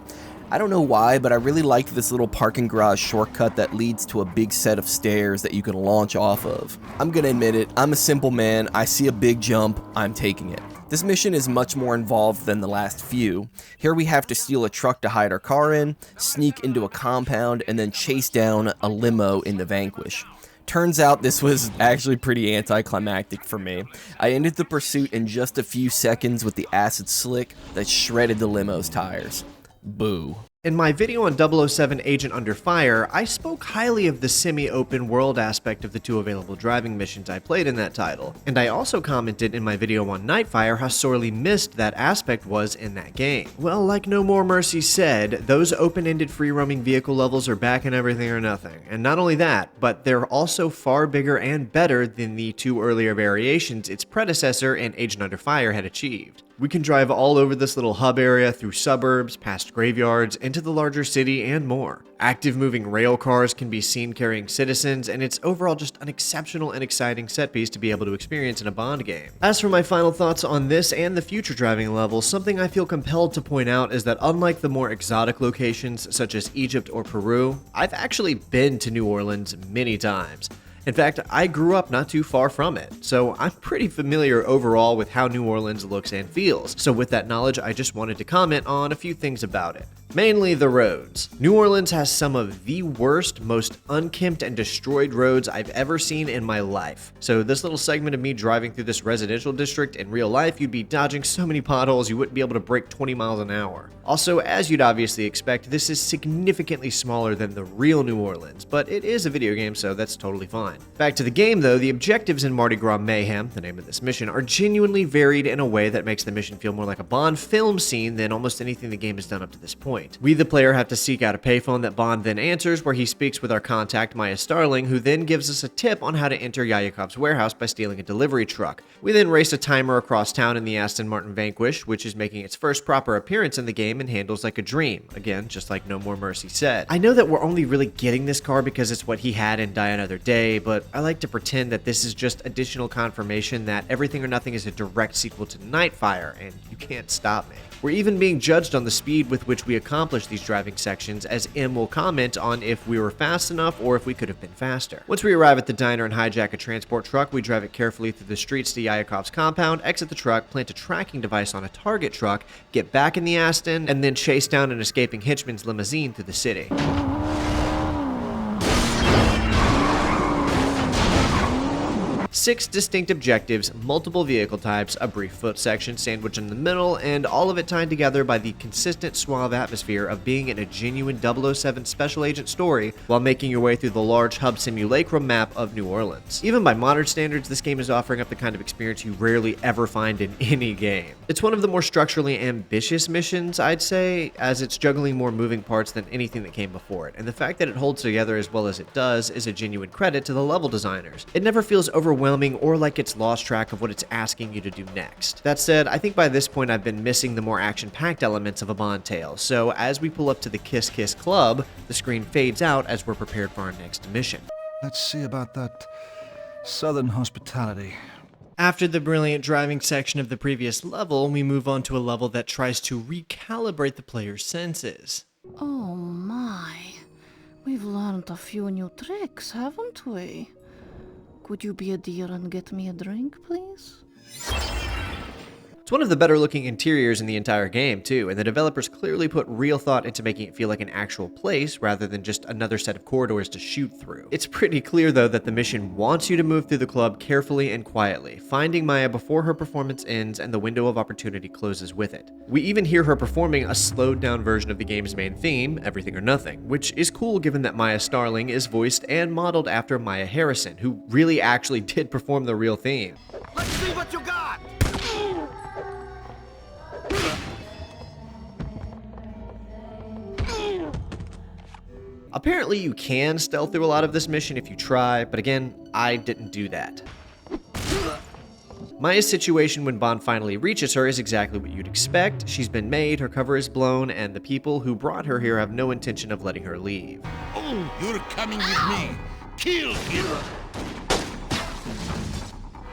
I don't know why, but I really liked this little parking garage shortcut that leads to a big set of stairs that you can launch off of. I'm gonna admit it, I'm a simple man, I see a big jump, I'm taking it. This mission is much more involved than the last few. Here we have to steal a truck to hide our car in, sneak into a compound, and then chase down a limo in the Vanquish. Turns out this was actually pretty anticlimactic for me. I ended the pursuit in just a few seconds with the acid slick that shredded the limo's tires. Boo. In my video on 007 Agent Under Fire, I spoke highly of the semi-open world aspect of the two available driving missions I played in that title, and I also commented in my video on Nightfire how sorely missed that aspect was in that game. Well, like No More Mercy said, those open-ended free-roaming vehicle levels are back in Everything or Nothing, and not only that, but they're also far bigger and better than the two earlier variations its predecessor in Agent Under Fire had achieved. We can drive all over this little hub area, through suburbs, past graveyards, into the larger city, and more. Active moving rail cars can be seen carrying citizens, and it's overall just an exceptional and exciting set piece to be able to experience in a Bond game. As for my final thoughts on this and the future driving levels, something I feel compelled to point out is that unlike the more exotic locations such as Egypt or Peru, I've actually been to New Orleans many times. In fact, I grew up not too far from it, so I'm pretty familiar overall with how New Orleans looks and feels. So with that knowledge, I just wanted to comment on a few things about it. Mainly the roads. New Orleans has some of the worst, most unkempt and destroyed roads I've ever seen in my life. So this little segment of me driving through this residential district, in real life, you'd be dodging so many potholes you wouldn't be able to brake 20 miles an hour. Also, as you'd obviously expect, this is significantly smaller than the real New Orleans, but it is a video game, so that's totally fine. Back to the game though, the objectives in Mardi Gras Mayhem, the name of this mission, are genuinely varied in a way that makes the mission feel more like a Bond film scene than almost anything the game has done up to this point. We, the player, have to seek out a payphone that Bond then answers, where he speaks with our contact Maya Starling, who then gives us a tip on how to enter Yayakov's warehouse by stealing a delivery truck. We then race a timer across town in the Aston Martin Vanquish, which is making its first proper appearance in the game and handles like a dream. Again, just like No More Mercy said. I know that we're only really getting this car because it's what he had in Die Another Day, but I like to pretend that this is just additional confirmation that Everything or Nothing is a direct sequel to Nightfire, and you can't stop me. We're even being judged on the speed with which we accomplish these driving sections, as M will comment on if we were fast enough or if we could have been faster. Once we arrive at the diner and hijack a transport truck, we drive it carefully through the streets to Yayakov's compound, exit the truck, plant a tracking device on a target truck, get back in the Aston, and then chase down an escaping hitchman's limousine through the city. 6 distinct objectives, multiple vehicle types, a brief foot section sandwiched in the middle, and all of it tied together by the consistent suave atmosphere of being in a genuine 007 special agent story while making your way through the large hub simulacrum map of New Orleans. Even by modern standards, this game is offering up the kind of experience you rarely ever find in any game. It's one of the more structurally ambitious missions, I'd say, as it's juggling more moving parts than anything that came before it, and the fact that it holds together as well as it does is a genuine credit to the level designers. It never feels overwhelming or like it's lost track of what it's asking you to do next. That said, I think by this point I've been missing the more action-packed elements of a Bond tale, so as we pull up to the Kiss Kiss Club, the screen fades out as we're prepared for our next mission. Let's see about that southern hospitality. After the brilliant driving section of the previous level, we move on to a level that tries to recalibrate the player's senses. Oh my. We've learned a few new tricks, haven't we? Could you be a dear and get me a drink, please? It's one of the better looking interiors in the entire game, too, and the developers clearly put real thought into making it feel like an actual place rather than just another set of corridors to shoot through. It's pretty clear, though, that the mission wants you to move through the club carefully and quietly, finding Maya before her performance ends and the window of opportunity closes with it. We even hear her performing a slowed down version of the game's main theme, Everything or Nothing, which is cool given that Maya Starling is voiced and modeled after Maya Harrison, who really actually did perform the real theme. Let's see what you got! Apparently you can stealth through a lot of this mission if you try, but again, I didn't do that. Maya's situation when Bond finally reaches her is exactly what you'd expect. She's been made, her cover is blown, and the people who brought her here have no intention of letting her leave. Oh, you're coming with me. Kill him!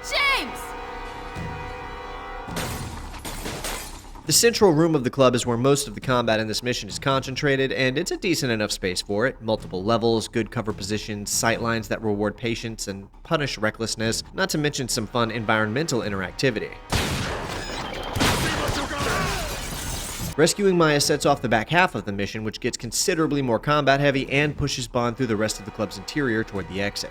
James! The central room of the club is where most of the combat in this mission is concentrated, and it's a decent enough space for it. Multiple levels, good cover positions, sightlines that reward patience and punish recklessness, not to mention some fun environmental interactivity. Rescuing Maya sets off the back half of the mission, which gets considerably more combat heavy and pushes Bond through the rest of the club's interior toward the exit.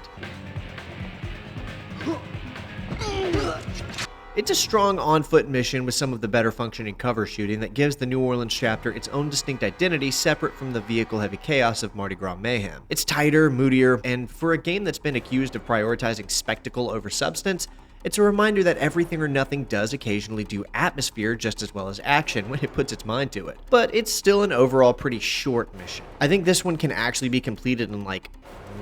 It's a strong on-foot mission with some of the better functioning cover shooting that gives the New Orleans chapter its own distinct identity separate from the vehicle-heavy chaos of Mardi Gras mayhem. It's tighter, moodier, and for a game that's been accused of prioritizing spectacle over substance, it's a reminder that Everything or Nothing does occasionally do atmosphere just as well as action when it puts its mind to it. But it's still an overall pretty short mission. I think this one can actually be completed in like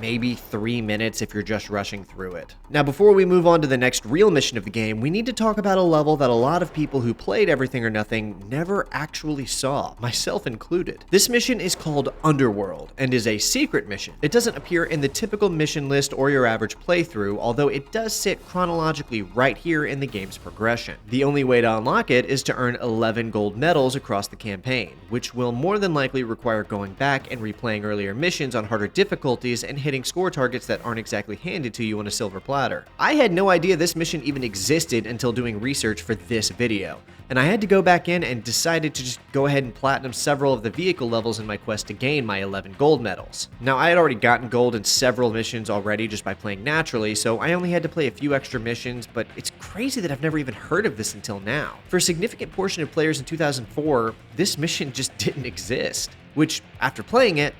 maybe 3 minutes if you're just rushing through it. Now, before we move on to the next real mission of the game, we need to talk about a level that a lot of people who played Everything or Nothing never actually saw, myself included. This mission is called Underworld and is a secret mission. It doesn't appear in the typical mission list or your average playthrough, although it does sit chronologically right here in the game's progression. The only way to unlock it is to earn 11 gold medals across the campaign, which will more than likely require going back and replaying earlier missions on harder difficulties and hitting score targets that aren't exactly handed to you on a silver platter. I had no idea this mission even existed until doing research for this video, and I had to go back in and decided to just go ahead and platinum several of the vehicle levels in my quest to gain my 11 gold medals. Now, I had already gotten gold in several missions already just by playing naturally, so I only had to play a few extra missions, but it's crazy that I've never even heard of this until now. For a significant portion of players in 2004, this mission just didn't exist, which, after playing it,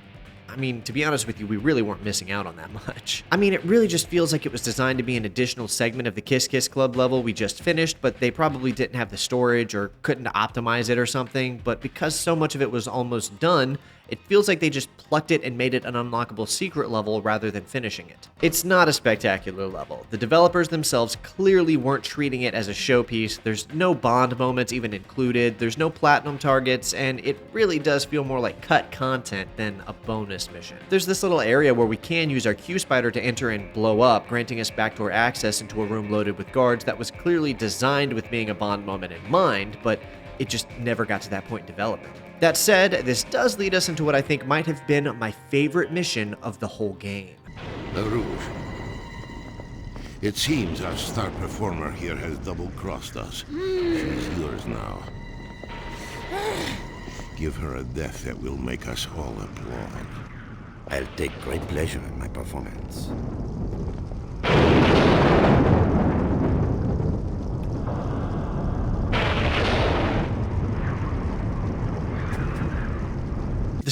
I mean, to be honest with you, we really weren't missing out on that much. I mean, it really just feels like it was designed to be an additional segment of the Kiss Kiss Club level we just finished, but they probably didn't have the storage or couldn't optimize it or something, but because so much of it was almost done, it feels like they just plucked it and made it an unlockable secret level rather than finishing it. It's not a spectacular level. The developers themselves clearly weren't treating it as a showpiece. There's no Bond moments even included, there's no platinum targets, and it really does feel more like cut content than a bonus mission. There's this little area where we can use our Q-Spider to enter and blow up, granting us backdoor access into a room loaded with guards that was clearly designed with being a Bond moment in mind, but it just never got to that point in development. That said, this does lead us into what I think might have been my favorite mission of the whole game. The Rouge. It seems our star performer here has double-crossed us. She's yours now. Give her a death that will make us all applaud. I'll take great pleasure in my performance.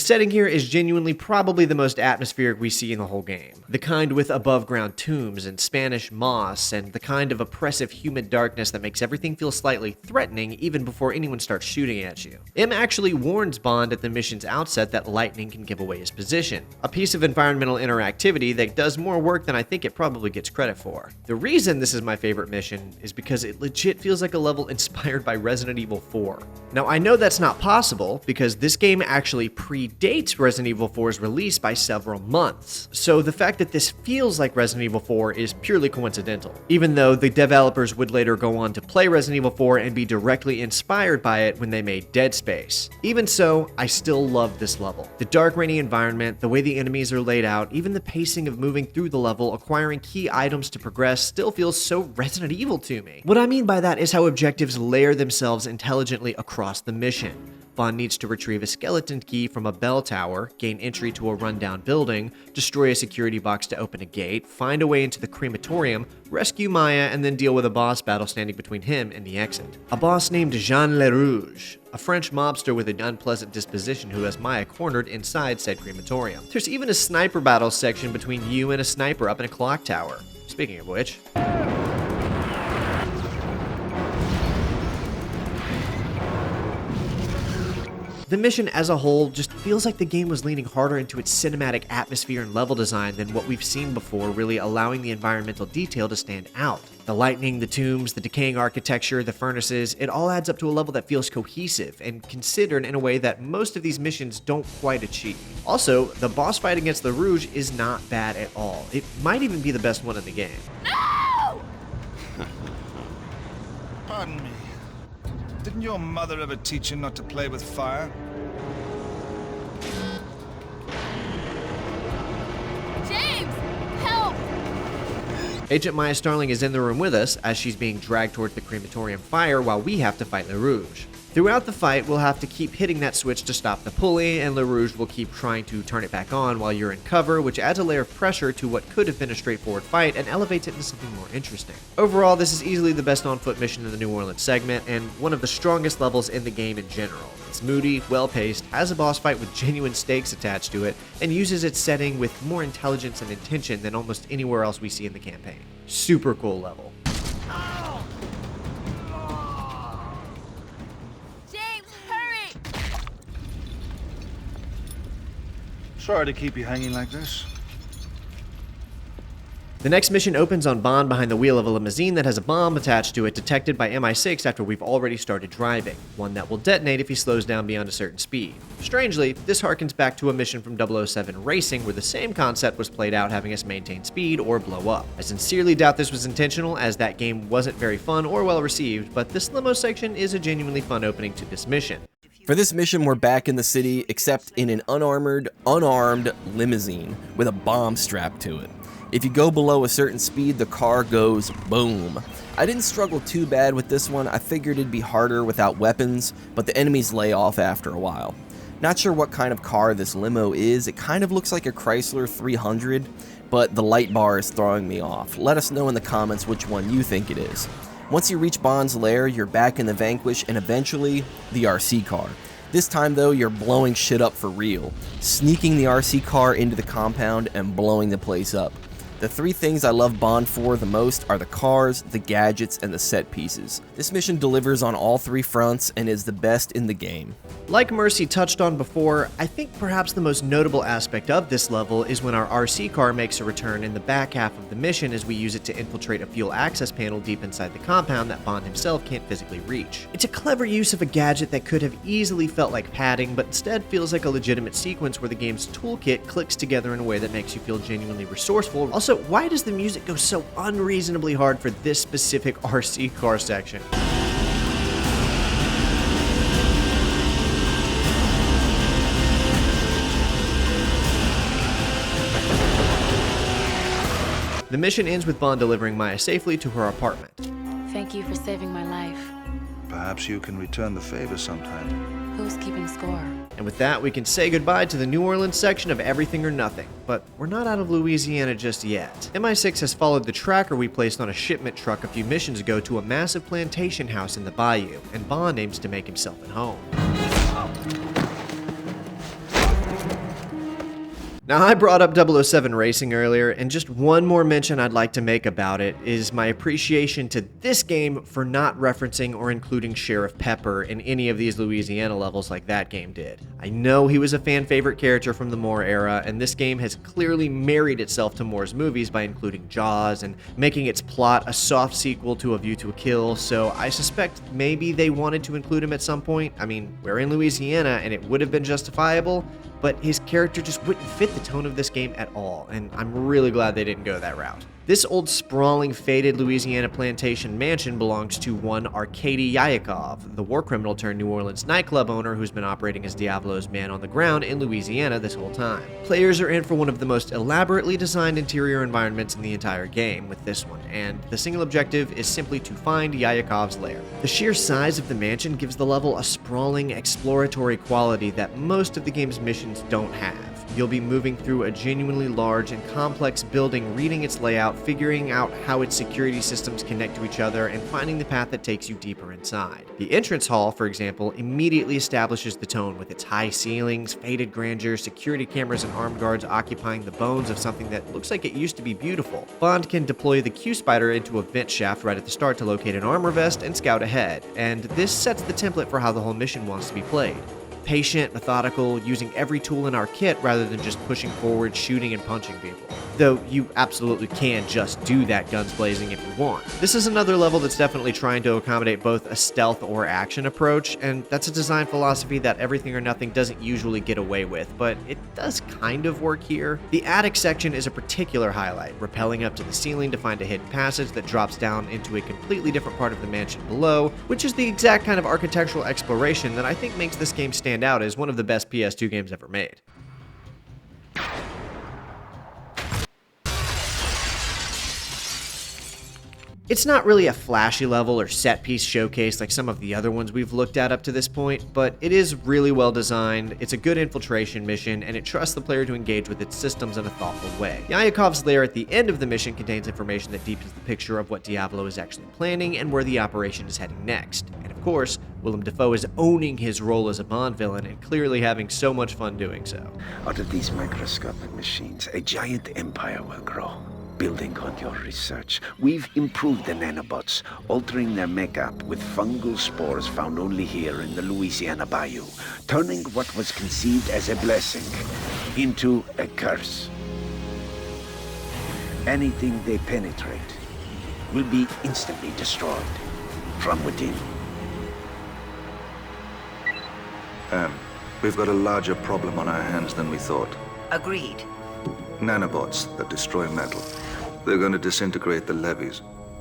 setting here is genuinely probably the most atmospheric we see in the whole game. The kind with above-ground tombs and Spanish moss, and the kind of oppressive humid darkness that makes everything feel slightly threatening even before anyone starts shooting at you. M actually warns Bond at the mission's outset that lightning can give away his position, a piece of environmental interactivity that does more work than I think it probably gets credit for. The reason this is my favorite mission is because it legit feels like a level inspired by Resident Evil 4. Now I know that's not possible because this game actually predates Resident Evil 4's release by several months, so the fact that this feels like Resident Evil 4 is purely coincidental, even though the developers would later go on to play Resident Evil 4 and be directly inspired by it when they made Dead Space. Even so, I still love this level. The dark, rainy environment, the way the enemies are laid out, even the pacing of moving through the level, acquiring key items to progress still feels so Resident Evil to me. What I mean by that is how objectives layer themselves intelligently across the mission. Bond needs to retrieve a skeleton key from a bell tower, gain entry to a rundown building, destroy a security box to open a gate, find a way into the crematorium, rescue Maya, and then deal with a boss battle standing between him and the exit. A boss named Jean Le Rouge, a French mobster with an unpleasant disposition who has Maya cornered inside said crematorium. There's even a sniper battle section between you and a sniper up in a clock tower. Speaking of which... The mission as a whole just feels like the game was leaning harder into its cinematic atmosphere and level design than what we've seen before, really allowing the environmental detail to stand out. The lightning, the tombs, the decaying architecture, the furnaces, it all adds up to a level that feels cohesive and considered in a way that most of these missions don't quite achieve. Also, the boss fight against the Rouge is not bad at all. It might even be the best one in the game. No! Pardon me. Didn't your mother ever teach you not to play with fire? James! Help! Agent Maya Starling is in the room with us as she's being dragged towards the crematorium fire while we have to fight Le Rouge. Throughout the fight, we'll have to keep hitting that switch to stop the pulley, and Le Rouge will keep trying to turn it back on while you're in cover, which adds a layer of pressure to what could have been a straightforward fight and elevates it into something more interesting. Overall, this is easily the best on-foot mission in the New Orleans segment, and one of the strongest levels in the game in general. It's moody, well-paced, has a boss fight with genuine stakes attached to it, and uses its setting with more intelligence and intention than almost anywhere else we see in the campaign. Super cool level. Sorry to keep you hanging like this. The next mission opens on Bond behind the wheel of a limousine that has a bomb attached to it detected by MI6 after we've already started driving, one that will detonate if he slows down beyond a certain speed. Strangely, this harkens back to a mission from 007 Racing where the same concept was played out, having us maintain speed or blow up. I sincerely doubt this was intentional, as that game wasn't very fun or well received, but this limo section is a genuinely fun opening to this mission. For this mission, we're back in the city, except in an unarmed limousine with a bomb strapped to it. If you go below a certain speed, the car goes boom. I didn't struggle too bad with this one. I figured it'd be harder without weapons, but the enemies lay off after a while. Not sure what kind of car this limo is. It kind of looks like a Chrysler 300, but the light bar is throwing me off. Let us know in the comments which one you think it is. Once you reach Bond's lair, you're back in the Vanquish and eventually the RC car. This time though, you're blowing shit up for real, sneaking the RC car into the compound and blowing the place up. The three things I love Bond for the most are the cars, the gadgets, and the set pieces. This mission delivers on all three fronts and is the best in the game. Like Mercy touched on before, I think perhaps the most notable aspect of this level is when our RC car makes a return in the back half of the mission as we use it to infiltrate a fuel access panel deep inside the compound that Bond himself can't physically reach. It's a clever use of a gadget that could have easily felt like padding, but instead feels like a legitimate sequence where the game's toolkit clicks together in a way that makes you feel genuinely resourceful. Also, why does the music go so unreasonably hard for this specific RC car section? The mission ends with Bond delivering Maya safely to her apartment. Thank you for saving my life. Perhaps you can return the favor sometime. Who's keeping score? And with that, we can say goodbye to the New Orleans section of Everything or Nothing. But we're not out of Louisiana just yet. MI6 has followed the tracker we placed on a shipment truck a few missions ago to a massive plantation house in the bayou, and Bond aims to make himself at home. Now, I brought up 007 Racing earlier, and just one more mention I'd like to make about it is my appreciation to this game for not referencing or including Sheriff Pepper in any of these Louisiana levels like that game did. I know he was a fan favorite character from the Moore era, and this game has clearly married itself to Moore's movies by including Jaws and making its plot a soft sequel to A View to a Kill, so I suspect maybe they wanted to include him at some point. I mean, we're in Louisiana, and it would have been justifiable, but his character just wouldn't fit the tone of this game at all, and I'm really glad they didn't go that route. This old sprawling, faded Louisiana plantation mansion belongs to one Arkady Yayakov, the war criminal turned New Orleans nightclub owner who's been operating as Diablo's man on the ground in Louisiana this whole time. Players are in for one of the most elaborately designed interior environments in the entire game with this one, and the single objective is simply to find Yayakov's lair. The sheer size of the mansion gives the level a sprawling, exploratory quality that most of the game's missions don't have. You'll be moving through a genuinely large and complex building, reading its layout, figuring out how its security systems connect to each other, and finding the path that takes you deeper inside. The entrance hall, for example, immediately establishes the tone with its high ceilings, faded grandeur, security cameras and armed guards occupying the bones of something that looks like it used to be beautiful. Bond can deploy the Q-Spider into a vent shaft right at the start to locate an armor vest and scout ahead, and this sets the template for how the whole mission wants to be played. Patient, methodical, using every tool in our kit rather than just pushing forward, shooting and punching people. Though you absolutely can just do that guns blazing if you want. This is another level that's definitely trying to accommodate both a stealth or action approach, and that's a design philosophy that Everything or Nothing doesn't usually get away with, but it does kind of work here. The attic section is a particular highlight, rappelling up to the ceiling to find a hidden passage that drops down into a completely different part of the mansion below, which is the exact kind of architectural exploration that I think makes this game stand out as one of the best PS2 games ever made. It's not really a flashy level or set-piece showcase like some of the other ones we've looked at up to this point, but it is really well designed, it's a good infiltration mission, and it trusts the player to engage with its systems in a thoughtful way. Yayakov's lair at the end of the mission contains information that deepens the picture of what Diablo is actually planning and where the operation is heading next. And of course, Willem Dafoe is owning his role as a Bond villain and clearly having so much fun doing so. Out of these microscopic machines, a giant empire will grow. Building on your research, we've improved the nanobots, altering their makeup with fungal spores found only here in the Louisiana bayou, turning what was conceived as a blessing into a curse. Anything they penetrate will be instantly destroyed from within. We've got a larger problem on our hands than we thought. Agreed. Nanobots that destroy metal. They're going to disintegrate the levees,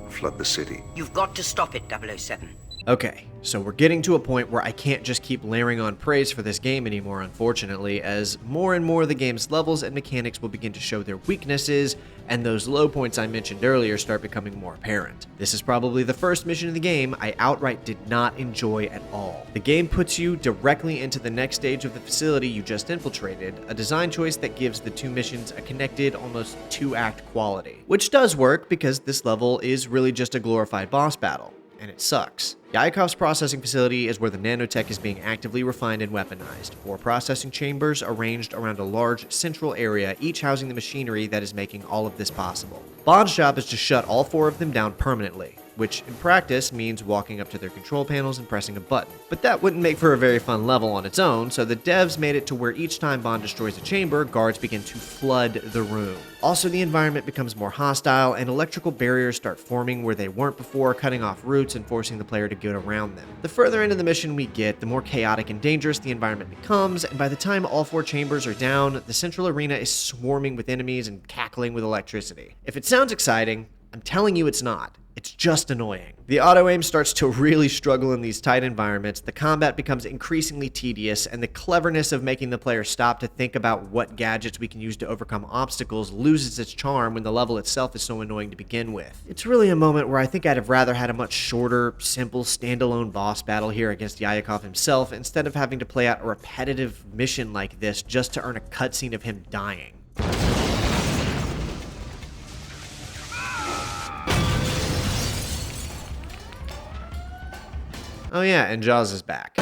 flood the city. You've got to stop it, 007. Okay, so we're getting to a point where I can't just keep layering on praise for this game anymore, unfortunately, as more and more of the game's levels and mechanics will begin to show their weaknesses, and those low points I mentioned earlier start becoming more apparent. This is probably the first mission of the game I outright did not enjoy at all. The game puts you directly into the next stage of the facility you just infiltrated, a design choice that gives the two missions a connected, almost two-act quality. Which does work because this level is really just a glorified boss battle, and it sucks. Yayakov's processing facility is where the nanotech is being actively refined and weaponized. 4 processing chambers arranged around a large central area, each housing the machinery that is making all of this possible. Bond's job is to shut all 4 of them down permanently, which in practice means walking up to their control panels and pressing a button. But that wouldn't make for a very fun level on its own, so the devs made it to where each time Bond destroys a chamber, guards begin to flood the room. Also, the environment becomes more hostile, and electrical barriers start forming where they weren't before, cutting off routes and forcing the player to get around them. The further into the mission we get, the more chaotic and dangerous the environment becomes, and by the time all 4 chambers are down, the central arena is swarming with enemies and cackling with electricity. If it sounds exciting, I'm telling you it's not. It's just annoying. The auto-aim starts to really struggle in these tight environments, the combat becomes increasingly tedious, and the cleverness of making the player stop to think about what gadgets we can use to overcome obstacles loses its charm when the level itself is so annoying to begin with. It's really a moment where I think I'd have rather had a much shorter, simple, standalone boss battle here against Yayakov himself, instead of having to play out a repetitive mission like this just to earn a cutscene of him dying. Oh yeah, and Jaws is back.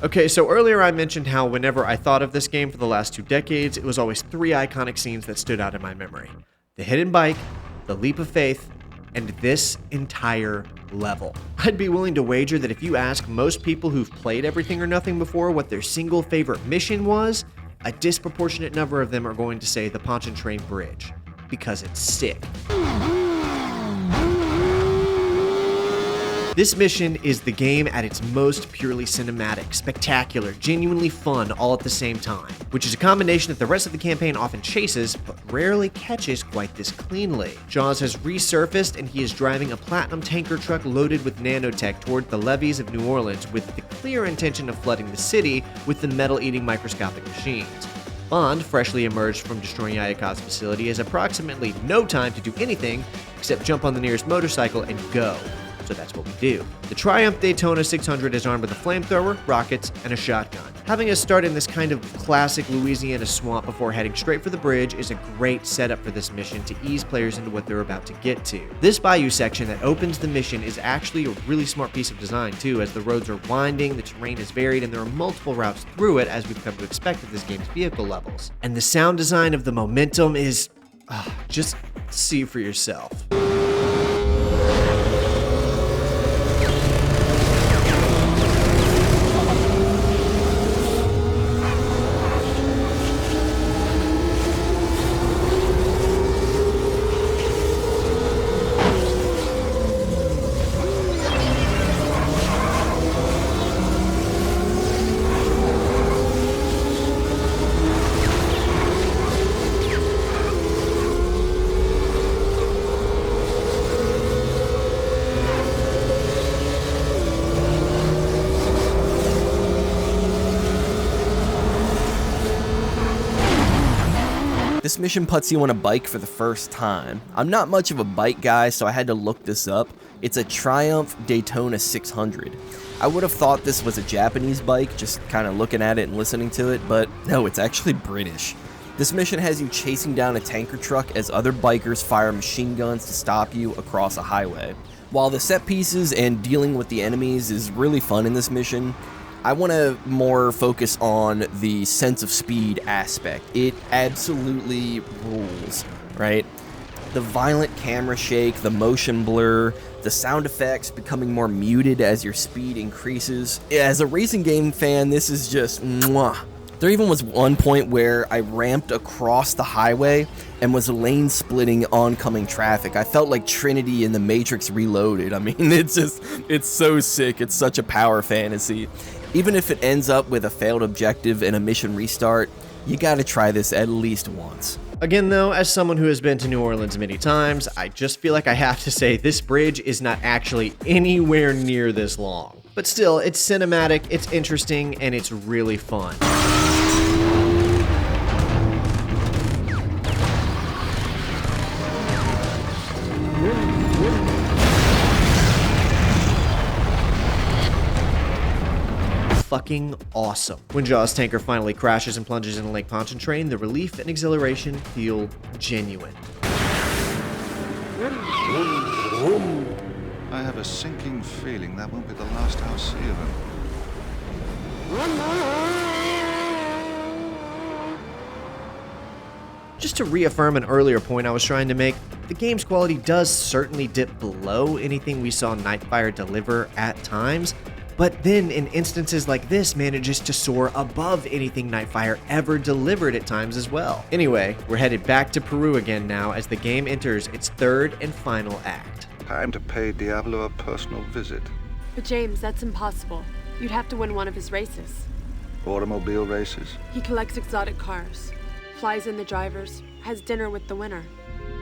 Okay, so earlier I mentioned how whenever I thought of this game for the last 2 decades, it was always 3 iconic scenes that stood out in my memory. The hidden bike, the leap of faith, and this entire level. I'd be willing to wager that if you ask most people who've played Everything or Nothing before what their single favorite mission was, a disproportionate number of them are going to say the Pontchartrain Bridge, because it's sick. This mission is the game at its most purely cinematic, spectacular, genuinely fun all at the same time, which is a combination that the rest of the campaign often chases, but rarely catches quite this cleanly. Jaws has resurfaced and he is driving a platinum tanker truck loaded with nanotech toward the levees of New Orleans with the clear intention of flooding the city with the metal-eating microscopic machines. Bond, freshly emerged from destroying Ayaka's facility, has approximately no time to do anything except jump on the nearest motorcycle and go. So that's what we do. The Triumph Daytona 600 is armed with a flamethrower, rockets, and a shotgun. Having us start in this kind of classic Louisiana swamp before heading straight for the bridge is a great setup for this mission to ease players into what they're about to get to. This bayou section that opens the mission is actually a really smart piece of design too, as the roads are winding, the terrain is varied, and there are multiple routes through it as we've come to expect of this game's vehicle levels. And the sound design of the Momentum is... just see for yourself. This mission puts you on a bike for the first time. I'm not much of a bike guy, so I had to look this up. It's a Triumph Daytona 600. I would have thought this was a Japanese bike, just kind of looking at it and listening to it, but no, it's actually British. This mission has you chasing down a tanker truck as other bikers fire machine guns to stop you across a highway. While the set pieces and dealing with the enemies is really fun in this mission, I want to more focus on the sense of speed aspect. It absolutely rules, right? The violent camera shake, the motion blur, the sound effects becoming more muted as your speed increases. As a racing game fan, this is just mwah. There even was one point where I ramped across the highway and was lane splitting oncoming traffic. I felt like Trinity in the Matrix Reloaded. I mean, it's so sick. It's such a power fantasy. Even if it ends up with a failed objective and a mission restart, you gotta try this at least once. Again though, as someone who has been to New Orleans many times, I just feel like I have to say this bridge is not actually anywhere near this long. But still, it's cinematic, it's interesting, and it's really fun. Fucking awesome. When Jaws' tanker finally crashes and plunges into Lake Pontchartrain, the relief and exhilaration feel genuine. I have a sinking feeling that won't be the last I'll see of him. Just to reaffirm an earlier point I was trying to make, the game's quality does certainly dip below anything we saw Nightfire deliver at times, but then in instances like this manages to soar above anything Nightfire ever delivered at times as well. Anyway, we're headed back to Peru again now as the game enters its third and final act. Time to pay Diablo a personal visit. But James, that's impossible. You'd have to win one of his races. Automobile races? He collects exotic cars, flies in the drivers, has dinner with the winner.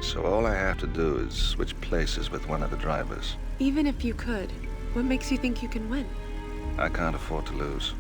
So all I have to do is switch places with one of the drivers. Even if you could, what makes you think you can win? I can't afford to lose.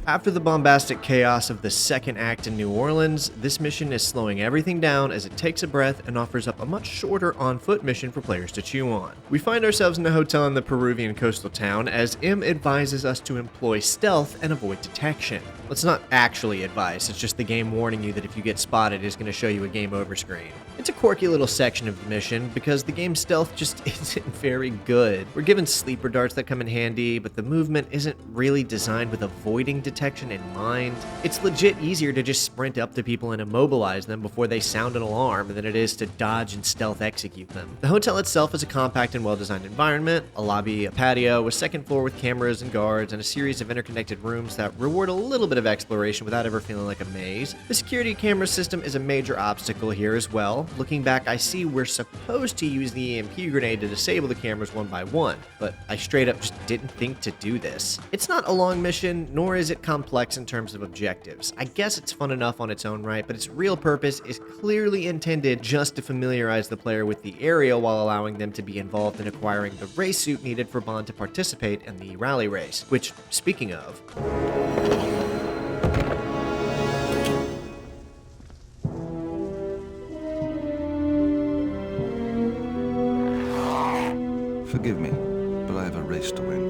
After the bombastic chaos of the second act in New Orleans, this mission is slowing everything down as it takes a breath and offers up a much shorter on-foot mission for players to chew on. We find ourselves in a hotel in the Peruvian coastal town as M advises us to employ stealth and avoid detection. It's not actually advice, it's just the game warning you that if you get spotted, it's going to show you a game over screen. It's a quirky little section of the mission because the game's stealth just isn't very good. We're given sleeper darts that come in handy, but the movement isn't really designed with avoiding detection in mind. It's legit easier to just sprint up to people and immobilize them before they sound an alarm than it is to dodge and stealth execute them. The hotel itself is a compact and well-designed environment, a lobby, a patio, a second floor with cameras and guards, and a series of interconnected rooms that reward a little bit of exploration without ever feeling like a maze. The security camera system is a major obstacle here as well. Looking back, I see we're supposed to use the EMP grenade to disable the cameras one by one, but I straight up just didn't think to do this. It's not a long mission, nor is it complex in terms of objectives. I guess it's fun enough on its own right, but its real purpose is clearly intended just to familiarize the player with the area while allowing them to be involved in acquiring the race suit needed for Bond to participate in the rally race, which, speaking of... Forgive me, but I have a race to win.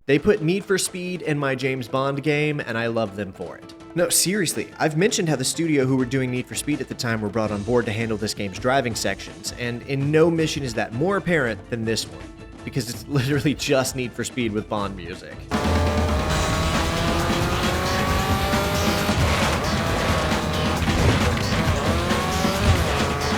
They put Need for Speed in my James Bond game, and I love them for it. No, seriously, I've mentioned how the studio who were doing Need for Speed at the time were brought on board to handle this game's driving sections, and in no mission is that more apparent than this one, because it's literally just Need for Speed with Bond music.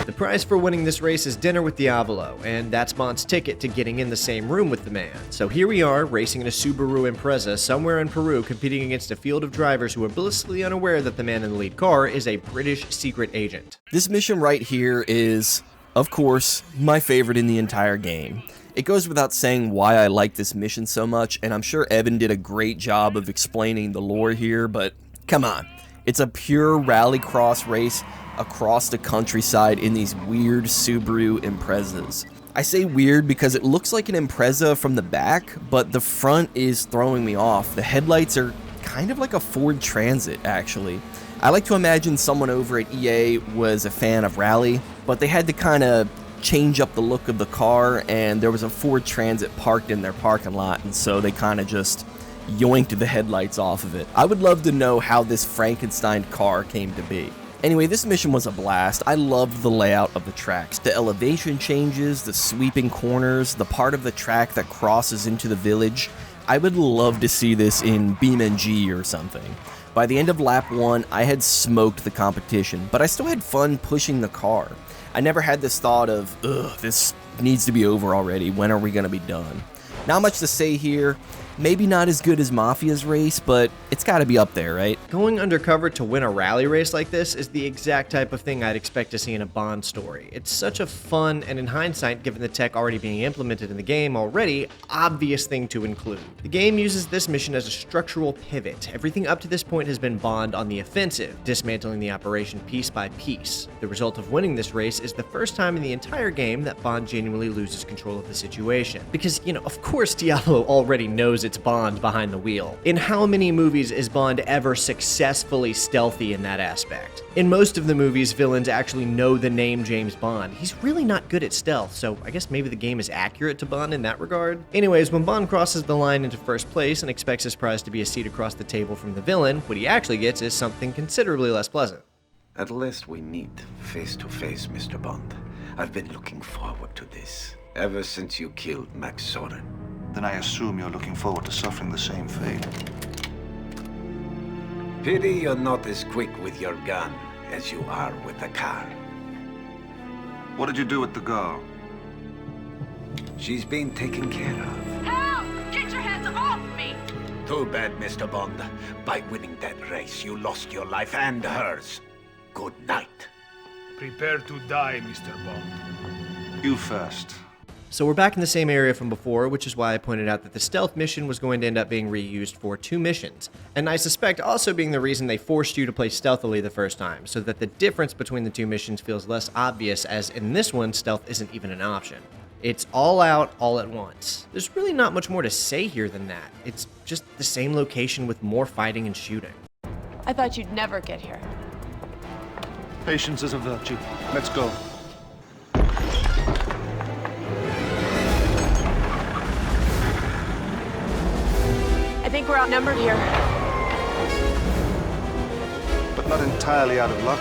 The prize for winning this race is dinner with Diavolo, and that's Bond's ticket to getting in the same room with the man. So here we are, racing in a Subaru Impreza somewhere in Peru, competing against a field of drivers who are blissfully unaware that the man in the lead car is a British secret agent. This mission right here is, of course, my favorite in the entire game. It goes without saying why I like this mission so much, and I'm sure Evan did a great job of explaining the lore here, but come on. It's a pure rallycross race across the countryside in these weird Subaru Imprezas. I say weird because it looks like an Impreza from the back, but the front is throwing me off. The headlights are kind of like a Ford Transit, actually. I like to imagine someone over at EA was a fan of rally, but they had to kind of change up the look of the car, and there was a Ford Transit parked in their parking lot, and so they kind of just yoinked the headlights off of it. I would love to know how this Frankenstein car came to be. Anyway, this mission was a blast. I loved the layout of the tracks. The elevation changes, the sweeping corners, the part of the track that crosses into the village. I would love to see this in BeamNG or something. By the end of lap 1, I had smoked the competition, but I still had fun pushing the car. I never had this thought of, ugh, this needs to be over already, when are we going to be done? Not much to say here. Maybe not as good as Mafia's race, but it's gotta be up there, right? Going undercover to win a rally race like this is the exact type of thing I'd expect to see in a Bond story. It's such a fun, and in hindsight, given the tech already being implemented in the game already, obvious thing to include. The game uses this mission as a structural pivot. Everything up to this point has been Bond on the offensive, dismantling the operation piece by piece. The result of winning this race is the first time in the entire game that Bond genuinely loses control of the situation. Because, you know, of course Diablo already knows it's Bond behind the wheel. In how many movies is Bond ever successfully stealthy in that aspect? In most of the movies, villains actually know the name James Bond. He's really not good at stealth, so I guess maybe the game is accurate to Bond in that regard. Anyways, when Bond crosses the line into first place and expects his prize to be a seat across the table from the villain, what he actually gets is something considerably less pleasant. At last we meet, face to face, Mr. Bond. I've been looking forward to this, ever since you killed Max Soren. Then I assume you're looking forward to suffering the same fate. Pity you're not as quick with your gun as you are with the car. What did you do with the girl? She's being taken care of. Help! Get your hands off me! Too bad, Mr. Bond. By winning that race, you lost your life and hers. Good night. Prepare to die, Mr. Bond. You first. So we're back in the same area from before, which is why I pointed out that the stealth mission was going to end up being reused for 2 missions, and I suspect also being the reason they forced you to play stealthily the first time, so that the difference between the 2 missions feels less obvious, as in this one, stealth isn't even an option. It's all out, all at once. There's really not much more to say here than that. It's just the same location with more fighting and shooting. I thought you'd never get here. Patience is a virtue. Let's go. I think we're outnumbered here. But not entirely out of luck.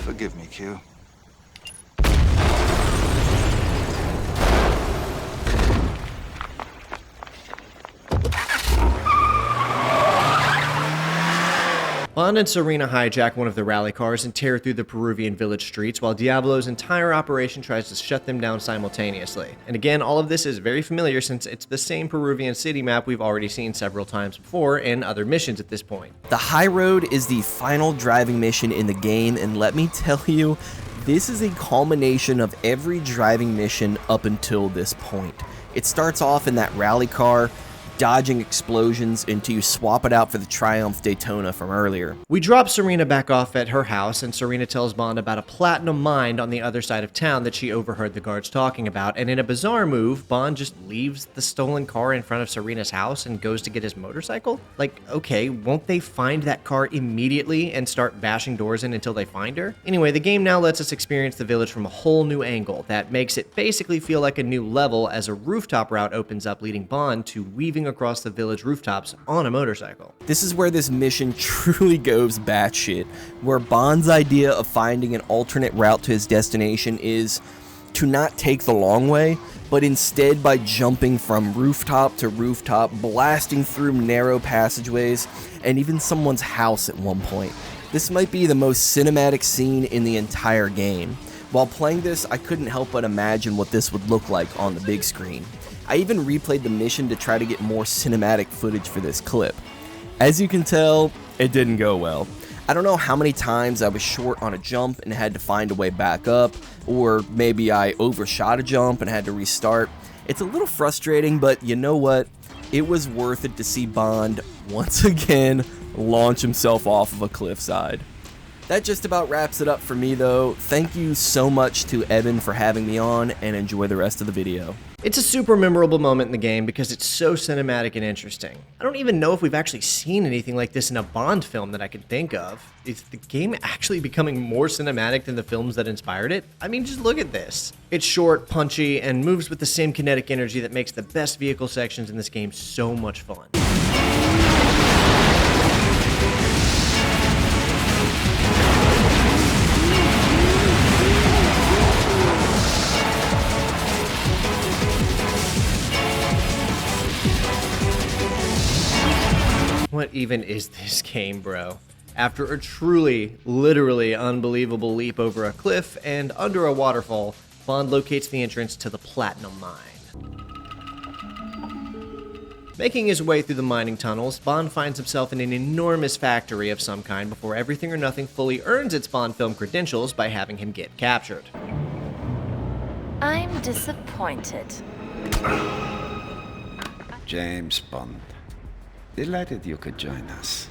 Forgive me, Q. Bond and Serena hijack one of the rally cars and tear through the Peruvian village streets while Diablo's entire operation tries to shut them down simultaneously. And again, all of this is very familiar since it's the same Peruvian city map we've already seen several times before in other missions at this point. The High Road is the final driving mission in the game, and let me tell you, this is a culmination of every driving mission up until this point. It starts off in that rally car, dodging explosions until you swap it out for the Triumph Daytona from earlier. We drop Serena back off at her house, and Serena tells Bond about a platinum mine on the other side of town that she overheard the guards talking about, and in a bizarre move, Bond just leaves the stolen car in front of Serena's house and goes to get his motorcycle? Like, okay, won't they find that car immediately and start bashing doors in until they find her? Anyway, the game now lets us experience the village from a whole new angle that makes it basically feel like a new level as a rooftop route opens up, leading Bond to weaving across the village rooftops on a motorcycle. This is where this mission truly goes batshit, where Bond's idea of finding an alternate route to his destination is to not take the long way, but instead by jumping from rooftop to rooftop, blasting through narrow passageways, and even someone's house at one point. This might be the most cinematic scene in the entire game. While playing this, I couldn't help but imagine what this would look like on the big screen. I even replayed the mission to try to get more cinematic footage for this clip. As you can tell, it didn't go well. I don't know how many times I was short on a jump and had to find a way back up, or maybe I overshot a jump and had to restart. It's a little frustrating, but you know what? It was worth it to see Bond, once again, launch himself off of a cliffside. That just about wraps it up for me though. Thank you so much to Evan for having me on, and enjoy the rest of the video. It's a super memorable moment in the game because it's so cinematic and interesting. I don't even know if we've actually seen anything like this in a Bond film that I can think of. Is the game actually becoming more cinematic than the films that inspired it? I mean, just look at this. It's short, punchy, and moves with the same kinetic energy that makes the best vehicle sections in this game so much fun. What even is this game, bro? After a truly, literally unbelievable leap over a cliff and under a waterfall, Bond locates the entrance to the Platinum Mine. Making his way through the mining tunnels, Bond finds himself in an enormous factory of some kind before Everything or Nothing fully earns its Bond film credentials by having him get captured. I'm disappointed. James Bond. Delighted you could join us.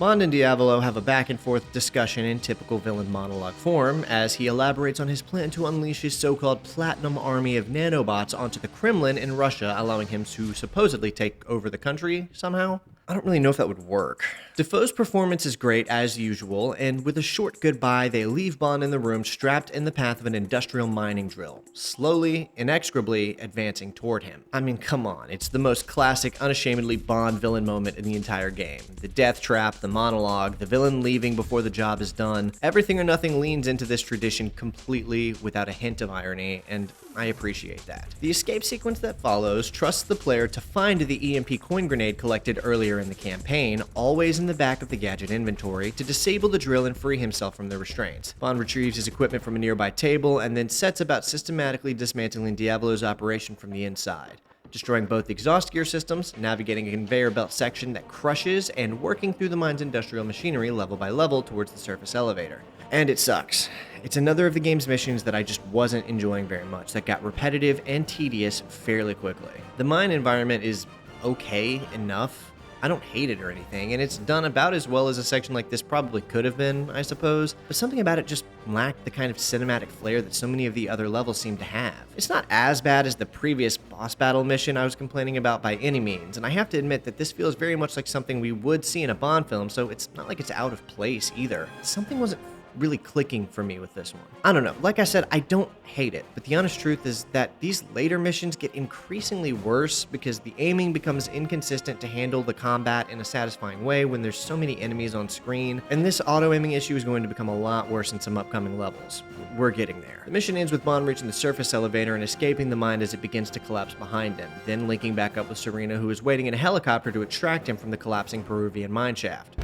Bond and Diablo have a back-and-forth discussion in typical villain monologue form as he elaborates on his plan to unleash his so-called Platinum Army of nanobots onto the Kremlin in Russia, allowing him to supposedly take over the country somehow. I don't really know if that would work. Dafoe's performance is great as usual, and with a short goodbye, they leave Bond in the room strapped in the path of an industrial mining drill, slowly, inexorably advancing toward him. I mean, come on, it's the most classic, unashamedly Bond villain moment in the entire game. The death trap, the monologue, the villain leaving before the job is done. Everything or Nothing leans into this tradition completely without a hint of irony, and I appreciate that. The escape sequence that follows trusts the player to find the EMP coin grenade collected earlier in the campaign, always in the back of the gadget inventory, to disable the drill and free himself from the restraints. Bond retrieves his equipment from a nearby table and then sets about systematically dismantling Diablo's operation from the inside, destroying both the exhaust gear systems, navigating a conveyor belt section that crushes, and working through the mine's industrial machinery level by level towards the surface elevator. And it sucks. It's another of the game's missions that I just wasn't enjoying very much, that got repetitive and tedious fairly quickly. The mine environment is okay enough. I don't hate it or anything, and it's done about as well as a section like this probably could have been, I suppose, but something about it just lacked the kind of cinematic flair that so many of the other levels seem to have. It's not as bad as the previous boss battle mission I was complaining about by any means, and I have to admit that this feels very much like something we would see in a Bond film, so it's not like it's out of place either. Something wasn't really clicking for me with this one. I don't know, like I said, I don't hate it, but the honest truth is that these later missions get increasingly worse because the aiming becomes inconsistent to handle the combat in a satisfying way when there's so many enemies on screen, and this auto-aiming issue is going to become a lot worse in some upcoming levels. We're getting there. The mission ends with Bond reaching the surface elevator and escaping the mine as it begins to collapse behind him, then linking back up with Serena, who is waiting in a helicopter to extract him from the collapsing Peruvian mine shaft.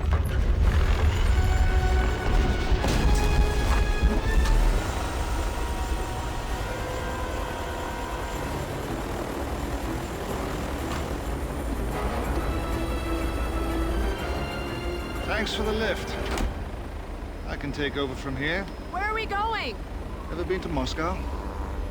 Thanks for the lift. I can take over from here. Where are we going? Ever been to Moscow?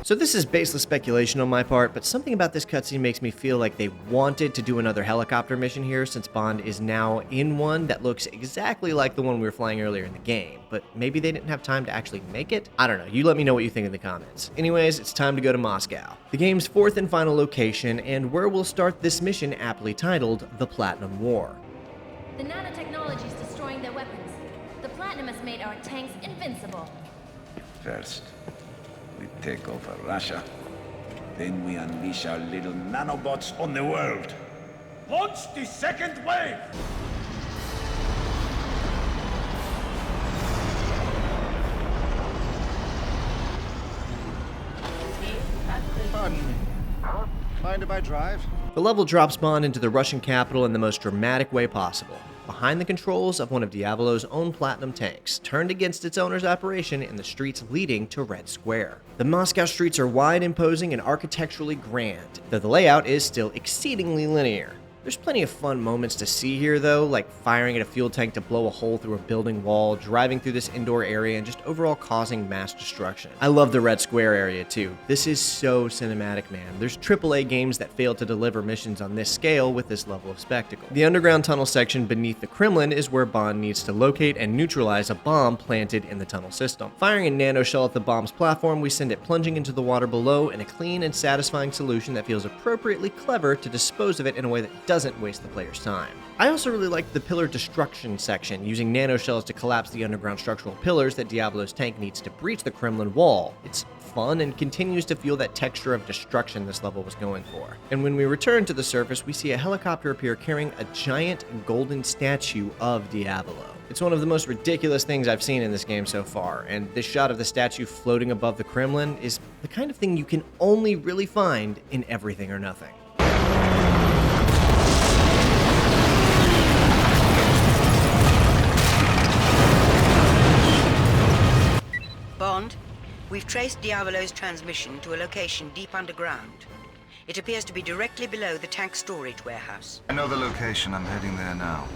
So this is baseless speculation on my part, but something about this cutscene makes me feel like they wanted to do another helicopter mission here, since Bond is now in one that looks exactly like the one we were flying earlier in the game, but maybe they didn't have time to actually make it? I don't know, you let me know what you think in the comments. Anyways, it's time to go to Moscow, the game's fourth and final location, and where we'll start this mission aptly titled The Platinum War. The nanotechnology is destroying their weapons. The Platinum has made our tanks invincible. First, we take over Russia. Then we unleash our little nanobots on the world. Launch the second wave! Pardon me. Mind if I drive? The level drops Bond into the Russian capital in the most dramatic way possible, behind the controls of one of Diablo's own Platinum tanks, turned against its owner's operation in the streets leading to Red Square. The Moscow streets are wide, imposing, and architecturally grand, though the layout is still exceedingly linear. There's plenty of fun moments to see here though, like firing at a fuel tank to blow a hole through a building wall, driving through this indoor area, and just overall causing mass destruction. I love the Red Square area too. This is so cinematic, man. There's AAA games that fail to deliver missions on this scale with this level of spectacle. The underground tunnel section beneath the Kremlin is where Bond needs to locate and neutralize a bomb planted in the tunnel system. Firing a nanoshell at the bomb's platform, we send it plunging into the water below in a clean and satisfying solution that feels appropriately clever to dispose of it in a way that doesn't waste the player's time. I also really liked the pillar destruction section, using nanoshells to collapse the underground structural pillars that Diablo's tank needs to breach the Kremlin wall. It's fun and continues to feel that texture of destruction this level was going for. And when we return to the surface, we see a helicopter appear carrying a giant golden statue of Diablo. It's one of the most ridiculous things I've seen in this game so far, and this shot of the statue floating above the Kremlin is the kind of thing you can only really find in Everything or Nothing. Bond, we've traced Diablo's transmission to a location deep underground. It appears to be directly below the tank storage warehouse. I know the location. I'm heading there now.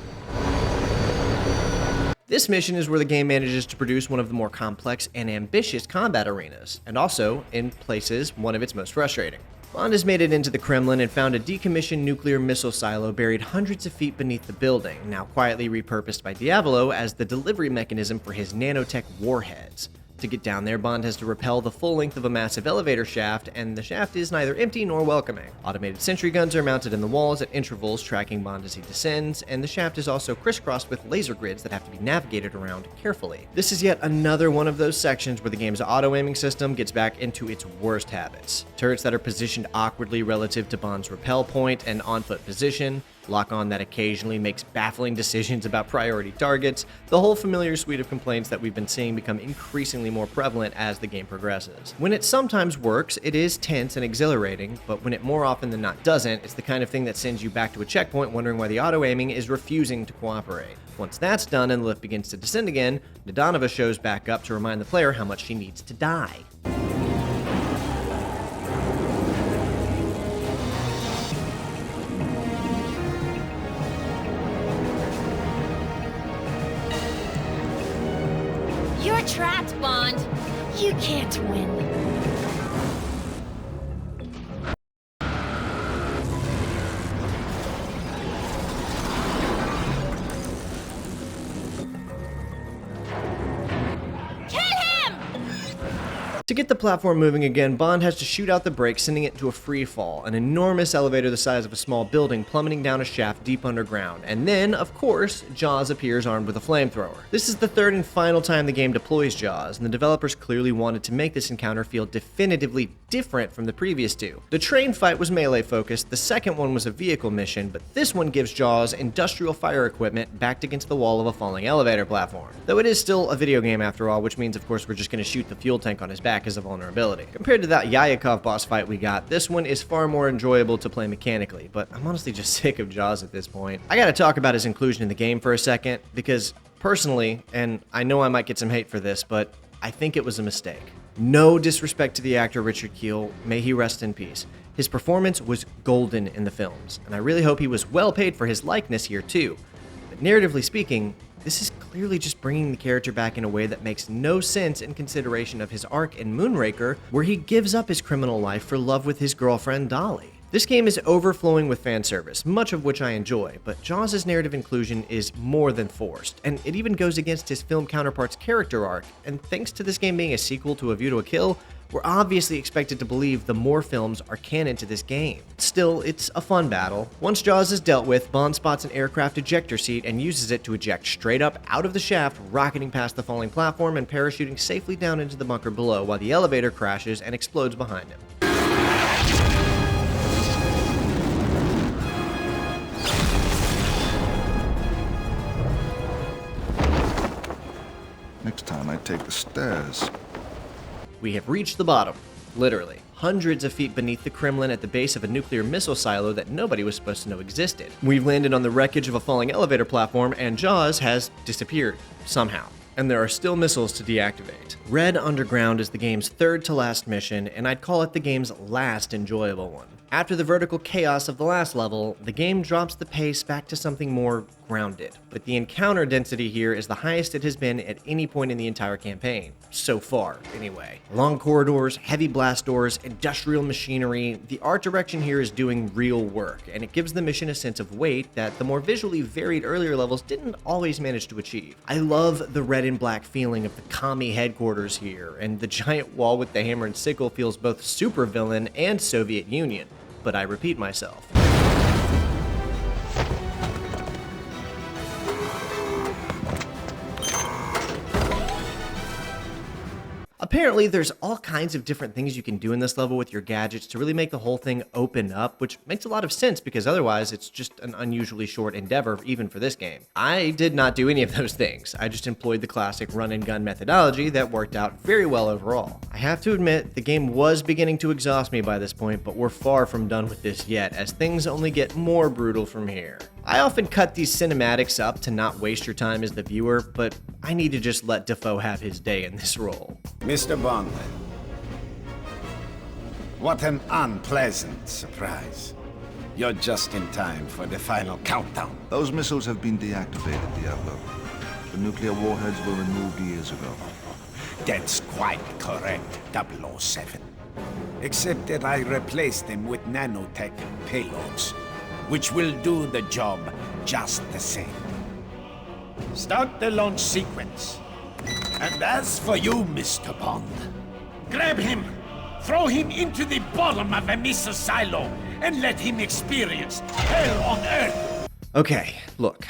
This mission is where the game manages to produce one of the more complex and ambitious combat arenas, and also, in places, one of its most frustrating. Bond has made it into the Kremlin and found a decommissioned nuclear missile silo buried hundreds of feet beneath the building, now quietly repurposed by Diablo as the delivery mechanism for his nanotech warheads. To get down there, Bond has to rappel the full length of a massive elevator shaft, and the shaft is neither empty nor welcoming. Automated sentry guns are mounted in the walls at intervals, tracking Bond as he descends, and the shaft is also crisscrossed with laser grids that have to be navigated around carefully. This is yet another one of those sections where the game's auto-aiming system gets back into its worst habits. Turrets that are positioned awkwardly relative to Bond's rappel point and on-foot position, lock-on that occasionally makes baffling decisions about priority targets, the whole familiar suite of complaints that we've been seeing become increasingly more prevalent as the game progresses. When it sometimes works, it is tense and exhilarating, but when it more often than not doesn't, it's the kind of thing that sends you back to a checkpoint wondering why the auto-aiming is refusing to cooperate. Once that's done and the lift begins to descend again, Nadanova shows back up to remind the player how much she needs to die. You're trapped, Bond. You can't win. To get the platform moving again, Bond has to shoot out the brake, sending it into a free fall, an enormous elevator the size of a small building plummeting down a shaft deep underground. And then, of course, Jaws appears armed with a flamethrower. This is the third and final time the game deploys Jaws, and the developers clearly wanted to make this encounter feel definitively different from the previous two. The train fight was melee focused, the second one was a vehicle mission, but this one gives Jaws industrial fire equipment backed against the wall of a falling elevator platform. Though it is still a video game after all, which means of course we're just going to shoot the fuel tank on his back as a vulnerability. Compared to that Yayakov boss fight we got, this one is far more enjoyable to play mechanically, but I'm honestly just sick of Jaws at this point. I gotta talk about his inclusion in the game for a second, because personally, and I know I might get some hate for this, but I think it was a mistake. No disrespect to the actor Richard Kiel, may he rest in peace. His performance was golden in the films, and I really hope he was well paid for his likeness here too. But narratively speaking, this is clearly just bringing the character back in a way that makes no sense in consideration of his arc in Moonraker, where he gives up his criminal life for love with his girlfriend Dolly. This game is overflowing with fan service, much of which I enjoy, but Jaws' narrative inclusion is more than forced, and it even goes against his film counterpart's character arc, and thanks to this game being a sequel to A View to a Kill, we're obviously expected to believe the more films are canon to this game. Still, it's a fun battle. Once Jaws is dealt with, Bond spots an aircraft ejector seat and uses it to eject straight up out of the shaft, rocketing past the falling platform and parachuting safely down into the bunker below while the elevator crashes and explodes behind him. Next time I take the stairs. We have reached the bottom, literally. Hundreds of feet beneath the Kremlin at the base of a nuclear missile silo that nobody was supposed to know existed. We've landed on the wreckage of a falling elevator platform, and Jaws has disappeared, somehow. And there are still missiles to deactivate. Red Underground is the game's third to last mission, and I'd call it the game's last enjoyable one. After the vertical chaos of the last level, the game drops the pace back to something more grounded, but the encounter density here is the highest it has been at any point in the entire campaign. So far, anyway. Long corridors, heavy blast doors, industrial machinery, the art direction here is doing real work, and it gives the mission a sense of weight that the more visually varied earlier levels didn't always manage to achieve. I love the red and black feeling of the commie headquarters here, and the giant wall with the hammer and sickle feels both supervillain and Soviet Union. But I repeat myself. Apparently, there's all kinds of different things you can do in this level with your gadgets to really make the whole thing open up, which makes a lot of sense because otherwise it's just an unusually short endeavor even for this game. I did not do any of those things. I just employed the classic run and gun methodology that worked out very well overall. I have to admit, the game was beginning to exhaust me by this point, but we're far from done with this yet, as things only get more brutal from here. I often cut these cinematics up to not waste your time as the viewer, but I need to just let Dafoe have his day in this role. Mr. Bond, what an unpleasant surprise. You're just in time for the final countdown. Those missiles have been deactivated, Diablo. The nuclear warheads were removed years ago. That's quite correct, 007. Except that I replaced them with nanotech payloads, which will do the job just the same. Start the launch sequence. And as for you, Mr. Bond, Grab him! Throw him into the bottom of a missile silo and let him experience hell on Earth! Okay, look.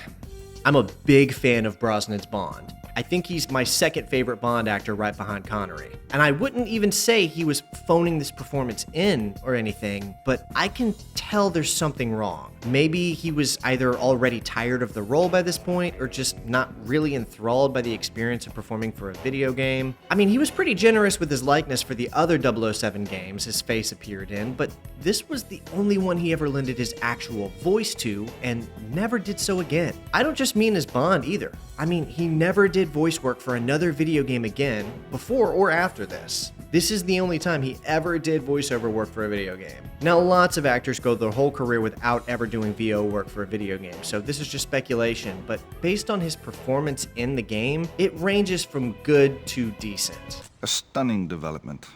I'm a big fan of Brosnan's Bond. I think he's my second favorite Bond actor right behind Connery. And I wouldn't even say he was phoning this performance in or anything, but I can tell there's something wrong. Maybe he was either already tired of the role by this point or just not really enthralled by the experience of performing for a video game. I mean, he was pretty generous with his likeness for the other 007 games his face appeared in, but this was the only one he ever lended his actual voice to and never did so again. I don't just mean as Bond either. I mean, he never did voice work for another video game again, before or after this. This is the only time he ever did voiceover work for a video game. Now, lots of actors go their whole career without ever doing VO work for a video game, so this is just speculation, but based on his performance in the game, it ranges from good to decent. A stunning development.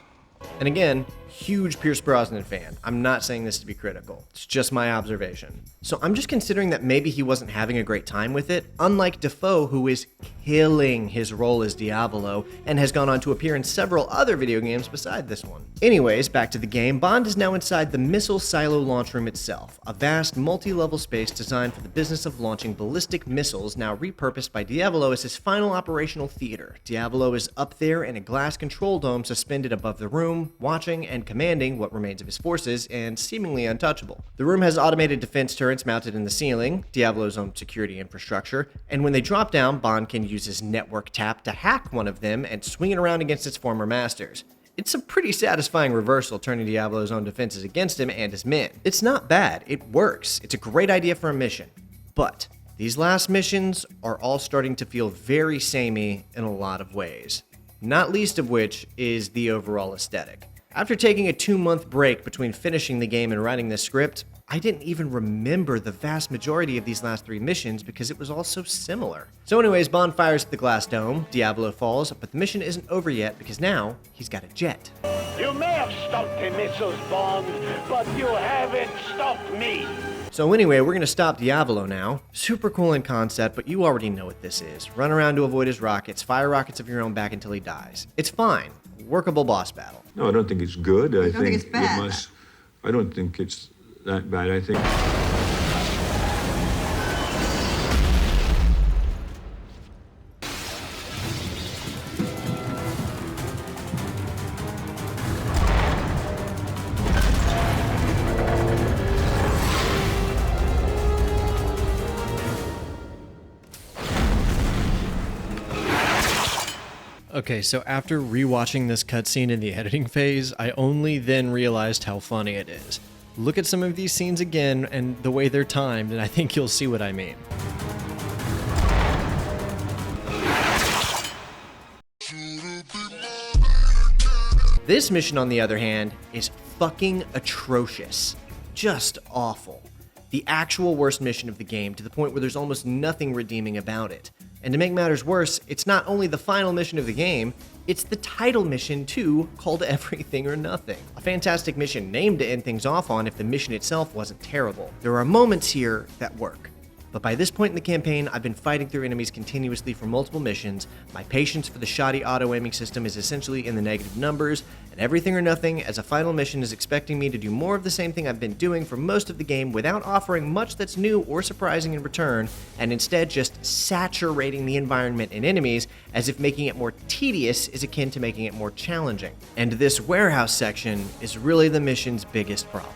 And again, Huge Pierce Brosnan fan. I'm not saying this to be critical. It's just my observation. So I'm just considering that maybe he wasn't having a great time with it, unlike Dafoe, who is killing his role as Diavolo and has gone on to appear in several other video games beside this one. Anyways, back to the game. Bond is now inside the missile silo launch room itself, a vast multi-level space designed for the business of launching ballistic missiles, now repurposed by Diavolo as his final operational theater. Diavolo is up there in a glass control dome suspended above the room, watching and commanding what remains of his forces, and seemingly untouchable. The room has automated defense turrets mounted in the ceiling, Diavolo's own security infrastructure, and when they drop down, Bond can use his network tap to hack one of them and swing it around against its former masters. It's a pretty satisfying reversal, turning Diavolo's own defenses against him and his men. It's not bad, it works, it's a great idea for a mission. But these last missions are all starting to feel very samey in a lot of ways. Not least of which is the overall aesthetic. After taking a 2-month break between finishing the game and writing this script, I didn't even remember the vast majority of these last 3 missions because it was all so similar. So anyways, Bond fires at the glass dome, Diavolo falls, but the mission isn't over yet because now he's got a jet. You may have stopped the missiles, Bond, but you haven't stopped me. So anyway, we're gonna stop Diavolo now. Super cool in concept, but you already know what this is. Run around to avoid his rockets, fire rockets of your own back until he dies. It's fine. Workable boss battle. No, I don't think it's good. I don't think it's bad. I don't think it's that bad. I think. Okay, so after rewatching this cutscene in the editing phase, I only then realized how funny it is. Look at some of these scenes again and the way they're timed, and I think you'll see what I mean. This mission, on the other hand, is fucking atrocious. Just awful. The actual worst mission of the game, to the point where there's almost nothing redeeming about it. And to make matters worse, it's not only the final mission of the game, it's the title mission too, called Everything or Nothing. A fantastic mission named to end things off on if the mission itself wasn't terrible. There are moments here that work. But by this point in the campaign, I've been fighting through enemies continuously for multiple missions, my patience for the shoddy auto-aiming system is essentially in the negative numbers, and Everything or Nothing as a final mission is expecting me to do more of the same thing I've been doing for most of the game without offering much that's new or surprising in return, and instead just saturating the environment and enemies as if making it more tedious is akin to making it more challenging. And this warehouse section is really the mission's biggest problem.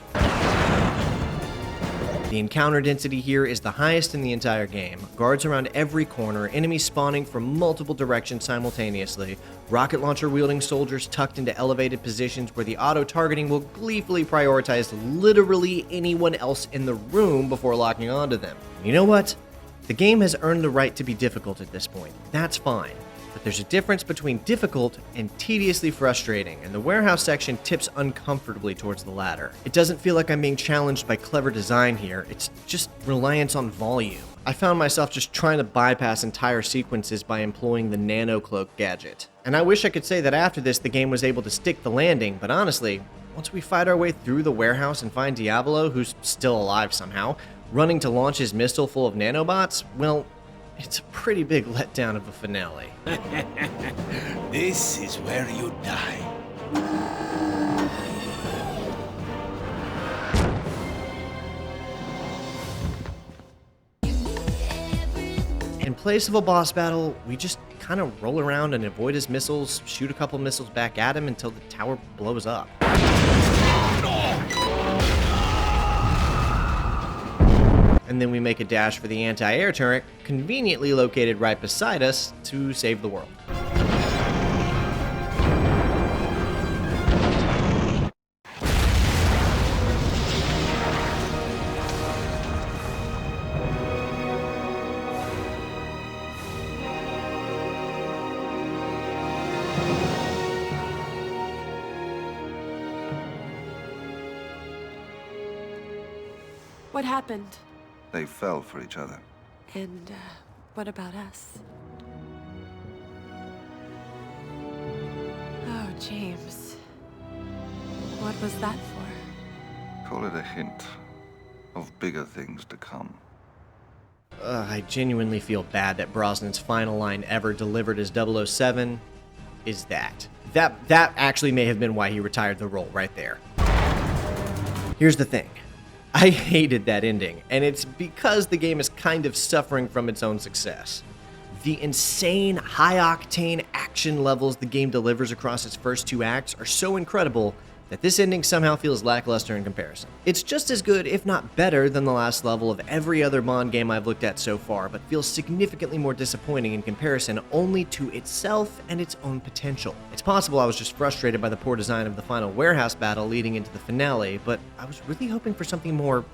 The encounter density here is the highest in the entire game. Guards around every corner, enemies spawning from multiple directions simultaneously, rocket launcher wielding soldiers tucked into elevated positions where the auto-targeting will gleefully prioritize literally anyone else in the room before locking onto them. You know what? The game has earned the right to be difficult at this point. That's fine. But there's a difference between difficult and tediously frustrating, and the warehouse section tips uncomfortably towards the latter. It doesn't feel like I'm being challenged by clever design here, it's just reliance on volume. I found myself just trying to bypass entire sequences by employing the nano cloak gadget. And I wish I could say that after this the game was able to stick the landing, but honestly, once we fight our way through the warehouse and find Diavolo, who's still alive somehow, running to launch his missile full of nanobots, well, it's a pretty big letdown of a finale. This is where you die. In place of a boss battle, we just kind of roll around and avoid his missiles, shoot a couple missiles back at him until the tower blows up. And then we make a dash for the anti-air turret, conveniently located right beside us, to save the world. What happened? They fell for each other. And what about us? Oh, James. What was that for? Call it a hint of bigger things to come. I genuinely feel bad that Brosnan's final line ever delivered as 007 is that. That actually may have been why he retired the role right there. Here's the thing. I hated that ending, and it's because the game is kind of suffering from its own success. The insane, high-octane action levels the game delivers across its first two acts are so incredible that this ending somehow feels lackluster in comparison. It's just as good, if not better, than the last level of every other Bond game I've looked at so far, but feels significantly more disappointing in comparison only to itself and its own potential. It's possible I was just frustrated by the poor design of the final warehouse battle leading into the finale, but I was really hoping for something more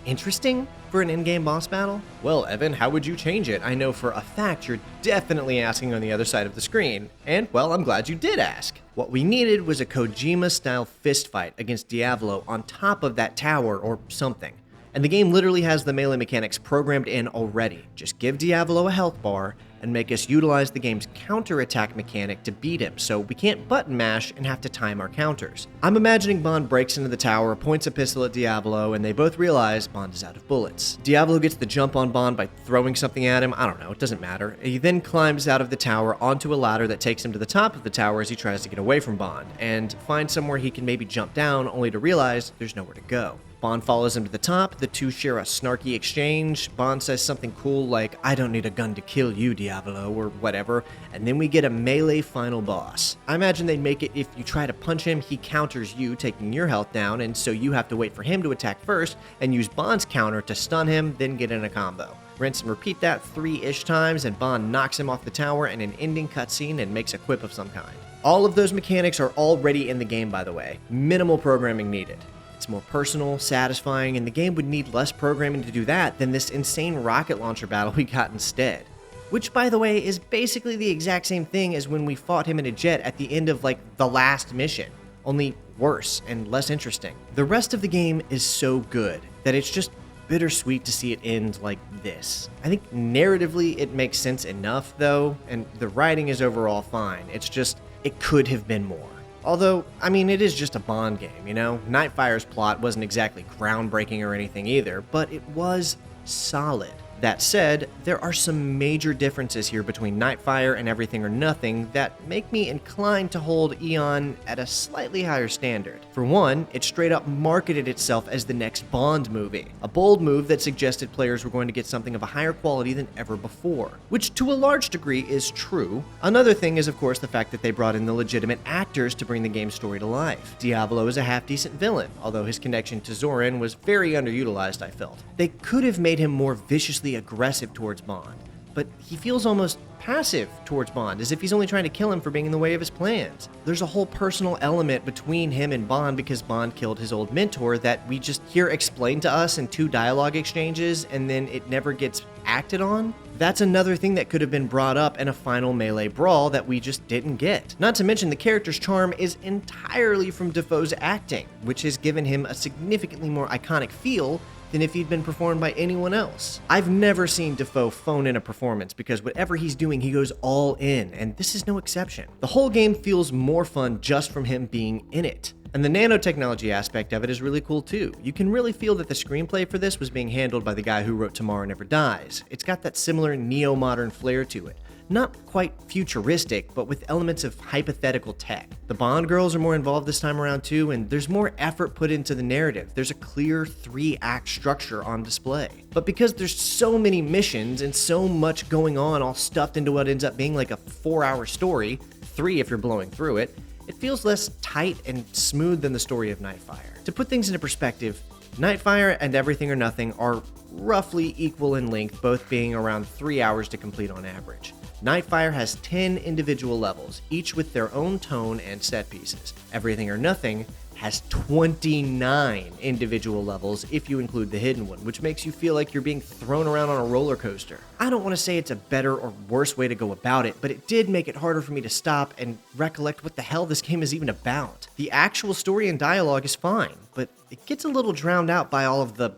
interesting for an in-game boss battle? Well, Evan, how would you change it? I know for a fact you're definitely asking on the other side of the screen, and, well, I'm glad you did ask. What we needed was a Kojima-style fistfight against Diavolo on top of that tower or something. And the game literally has the melee mechanics programmed in already. Just give Diavolo a health bar and make us utilize the game's counterattack mechanic to beat him, so we can't button mash and have to time our counters. I'm imagining Bond breaks into the tower, points a pistol at Diavolo, and they both realize Bond is out of bullets. Diavolo gets the jump on Bond by throwing something at him, I don't know, it doesn't matter. He then climbs out of the tower onto a ladder that takes him to the top of the tower as he tries to get away from Bond, and finds somewhere he can maybe jump down, only to realize there's nowhere to go. Bond follows him to the top, the two share a snarky exchange, Bond says something cool like, "I don't need a gun to kill you, Diavolo," or whatever, and then we get a melee final boss. I imagine they'd make it if you try to punch him, he counters you, taking your health down, and so you have to wait for him to attack first, and use Bond's counter to stun him, then get in a combo. Rinse and repeat that 3-ish times, and Bond knocks him off the tower in an ending cutscene and makes a quip of some kind. All of those mechanics are already in the game, by the way. Minimal programming needed. It's more personal, satisfying, and the game would need less programming to do that than this insane rocket launcher battle we got instead. Which, by the way, is basically the exact same thing as when we fought him in a jet at the end of, the last mission. Only worse and less interesting. The rest of the game is so good that it's just bittersweet to see it end like this. I think narratively it makes sense enough, though, and the writing is overall fine. It's just, it could have been more. Although, it is just a Bond game, you know? Nightfire's plot wasn't exactly groundbreaking or anything either, but it was solid. That said, there are some major differences here between Nightfire and Everything or Nothing that make me inclined to hold Eon at a slightly higher standard. For one, it straight up marketed itself as the next Bond movie, a bold move that suggested players were going to get something of a higher quality than ever before, which to a large degree is true. Another thing is of course the fact that they brought in the legitimate actors to bring the game's story to life. Diavolo is a half-decent villain, although his connection to Zorin was very underutilized, I felt. They could have made him more viciously aggressive towards Bond, but he feels almost passive towards Bond, as if he's only trying to kill him for being in the way of his plans. There's a whole personal element between him and Bond because Bond killed his old mentor that we just hear explained to us in 2 dialogue exchanges and then it never gets acted on. That's another thing that could have been brought up in a final melee brawl that we just didn't get. Not to mention the character's charm is entirely from Dafoe's acting, which has given him a significantly more iconic feel than if he'd been performed by anyone else. I've never seen Dafoe phone in a performance because whatever he's doing, he goes all in, and this is no exception. The whole game feels more fun just from him being in it. And the nanotechnology aspect of it is really cool too. You can really feel that the screenplay for this was being handled by the guy who wrote Tomorrow Never Dies. It's got that similar neo-modern flair to it. Not quite futuristic, but with elements of hypothetical tech. The Bond girls are more involved this time around too, and there's more effort put into the narrative. There's a clear 3-act structure on display. But because there's so many missions and so much going on all stuffed into what ends up being like a 4-hour story, 3 if you're blowing through it, it feels less tight and smooth than the story of Nightfire. To put things into perspective, Nightfire and Everything or Nothing are roughly equal in length, both being around 3 hours to complete on average. Nightfire has 10 individual levels, each with their own tone and set pieces. Everything or Nothing has 29 individual levels if you include the hidden one, which makes you feel like you're being thrown around on a roller coaster. I don't want to say it's a better or worse way to go about it, but it did make it harder for me to stop and recollect what the hell this game is even about. The actual story and dialogue is fine, but it gets a little drowned out by all of the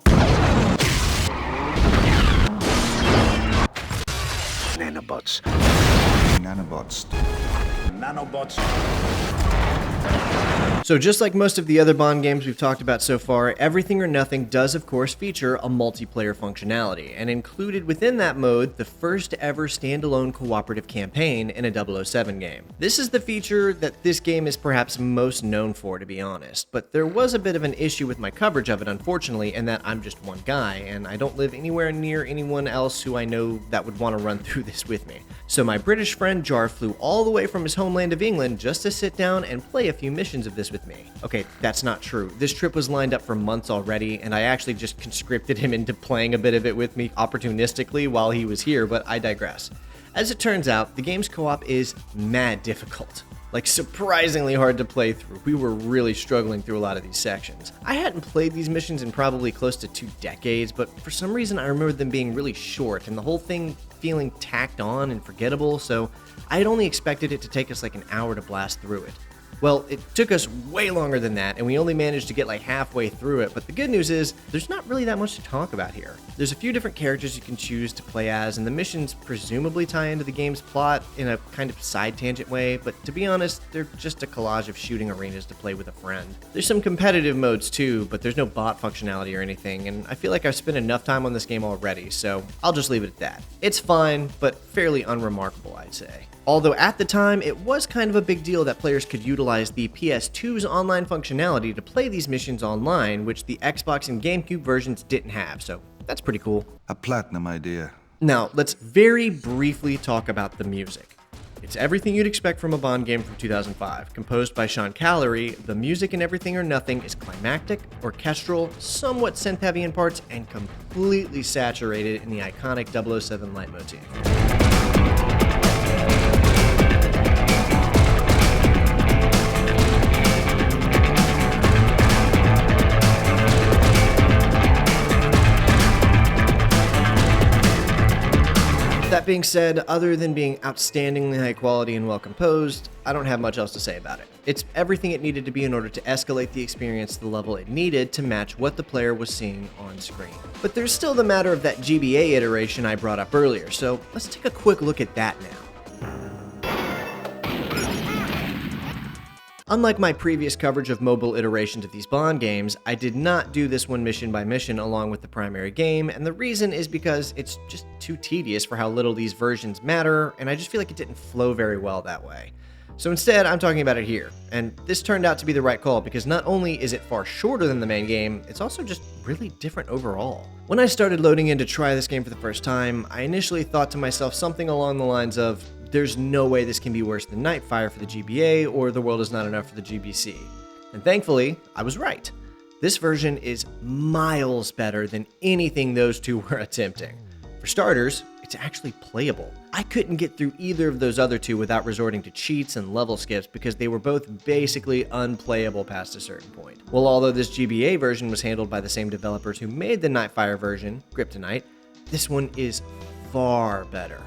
nanobots. Nanobots. Nanobots. So just like most of the other Bond games we've talked about so far, Everything or Nothing does of course feature a multiplayer functionality, and included within that mode, the first ever standalone cooperative campaign in a 007 game. This is the feature that this game is perhaps most known for, to be honest, but there was a bit of an issue with my coverage of it, unfortunately, in that I'm just one guy, and I don't live anywhere near anyone else who I know that would want to run through this with me. So my British friend Jar flew all the way from his homeland of England just to sit down and play a few missions of this with me. Okay, that's not true. This trip was lined up for months already, and I actually just conscripted him into playing a bit of it with me opportunistically while he was here, but I digress. As it turns out, the game's co-op is mad difficult. Like, surprisingly hard to play through. We were really struggling through a lot of these sections. I hadn't played these missions in probably close to 2 decades, but for some reason I remember them being really short and the whole thing feeling tacked on and forgettable, so I had only expected it to take us like an hour to blast through it. Well, it took us way longer than that, and we only managed to get like halfway through it, but the good news is, there's not really that much to talk about here. There's a few different characters you can choose to play as, and the missions presumably tie into the game's plot in a kind of side tangent way, but to be honest, they're just a collage of shooting arenas to play with a friend. There's some competitive modes too, but there's no bot functionality or anything, and I feel like I've spent enough time on this game already, so I'll just leave it at that. It's fine, but fairly unremarkable, I'd say. Although at the time, it was kind of a big deal that players could utilize the PS2's online functionality to play these missions online, which the Xbox and GameCube versions didn't have, so that's pretty cool. A platinum idea. Now, let's very briefly talk about the music. It's everything you'd expect from a Bond game from 2005. Composed by Sean Callery, the music in Everything or Nothing is climactic, orchestral, somewhat synth-heavy in parts, and completely saturated in the iconic 007 leitmotif. That being said, other than being outstandingly high quality and well composed, I don't have much else to say about it. It's everything it needed to be in order to escalate the experience to the level it needed to match what the player was seeing on screen. But there's still the matter of that GBA iteration I brought up earlier, so let's take a quick look at that now. Unlike my previous coverage of mobile iterations of these Bond games, I did not do this one mission by mission along with the primary game, and the reason is because it's just too tedious for how little these versions matter, and I just feel like it didn't flow very well that way. So instead, I'm talking about it here, and this turned out to be the right call because not only is it far shorter than the main game, it's also just really different overall. When I started loading in to try this game for the first time, I initially thought to myself something along the lines of, there's no way this can be worse than Nightfire for the GBA or The World Is Not Enough for the GBC. And thankfully, I was right. This version is miles better than anything those two were attempting. For starters, it's actually playable. I couldn't get through either of those other two without resorting to cheats and level skips because they were both basically unplayable past a certain point. Well, although this GBA version was handled by the same developers who made the Nightfire version, Kryptonite, this one is far better.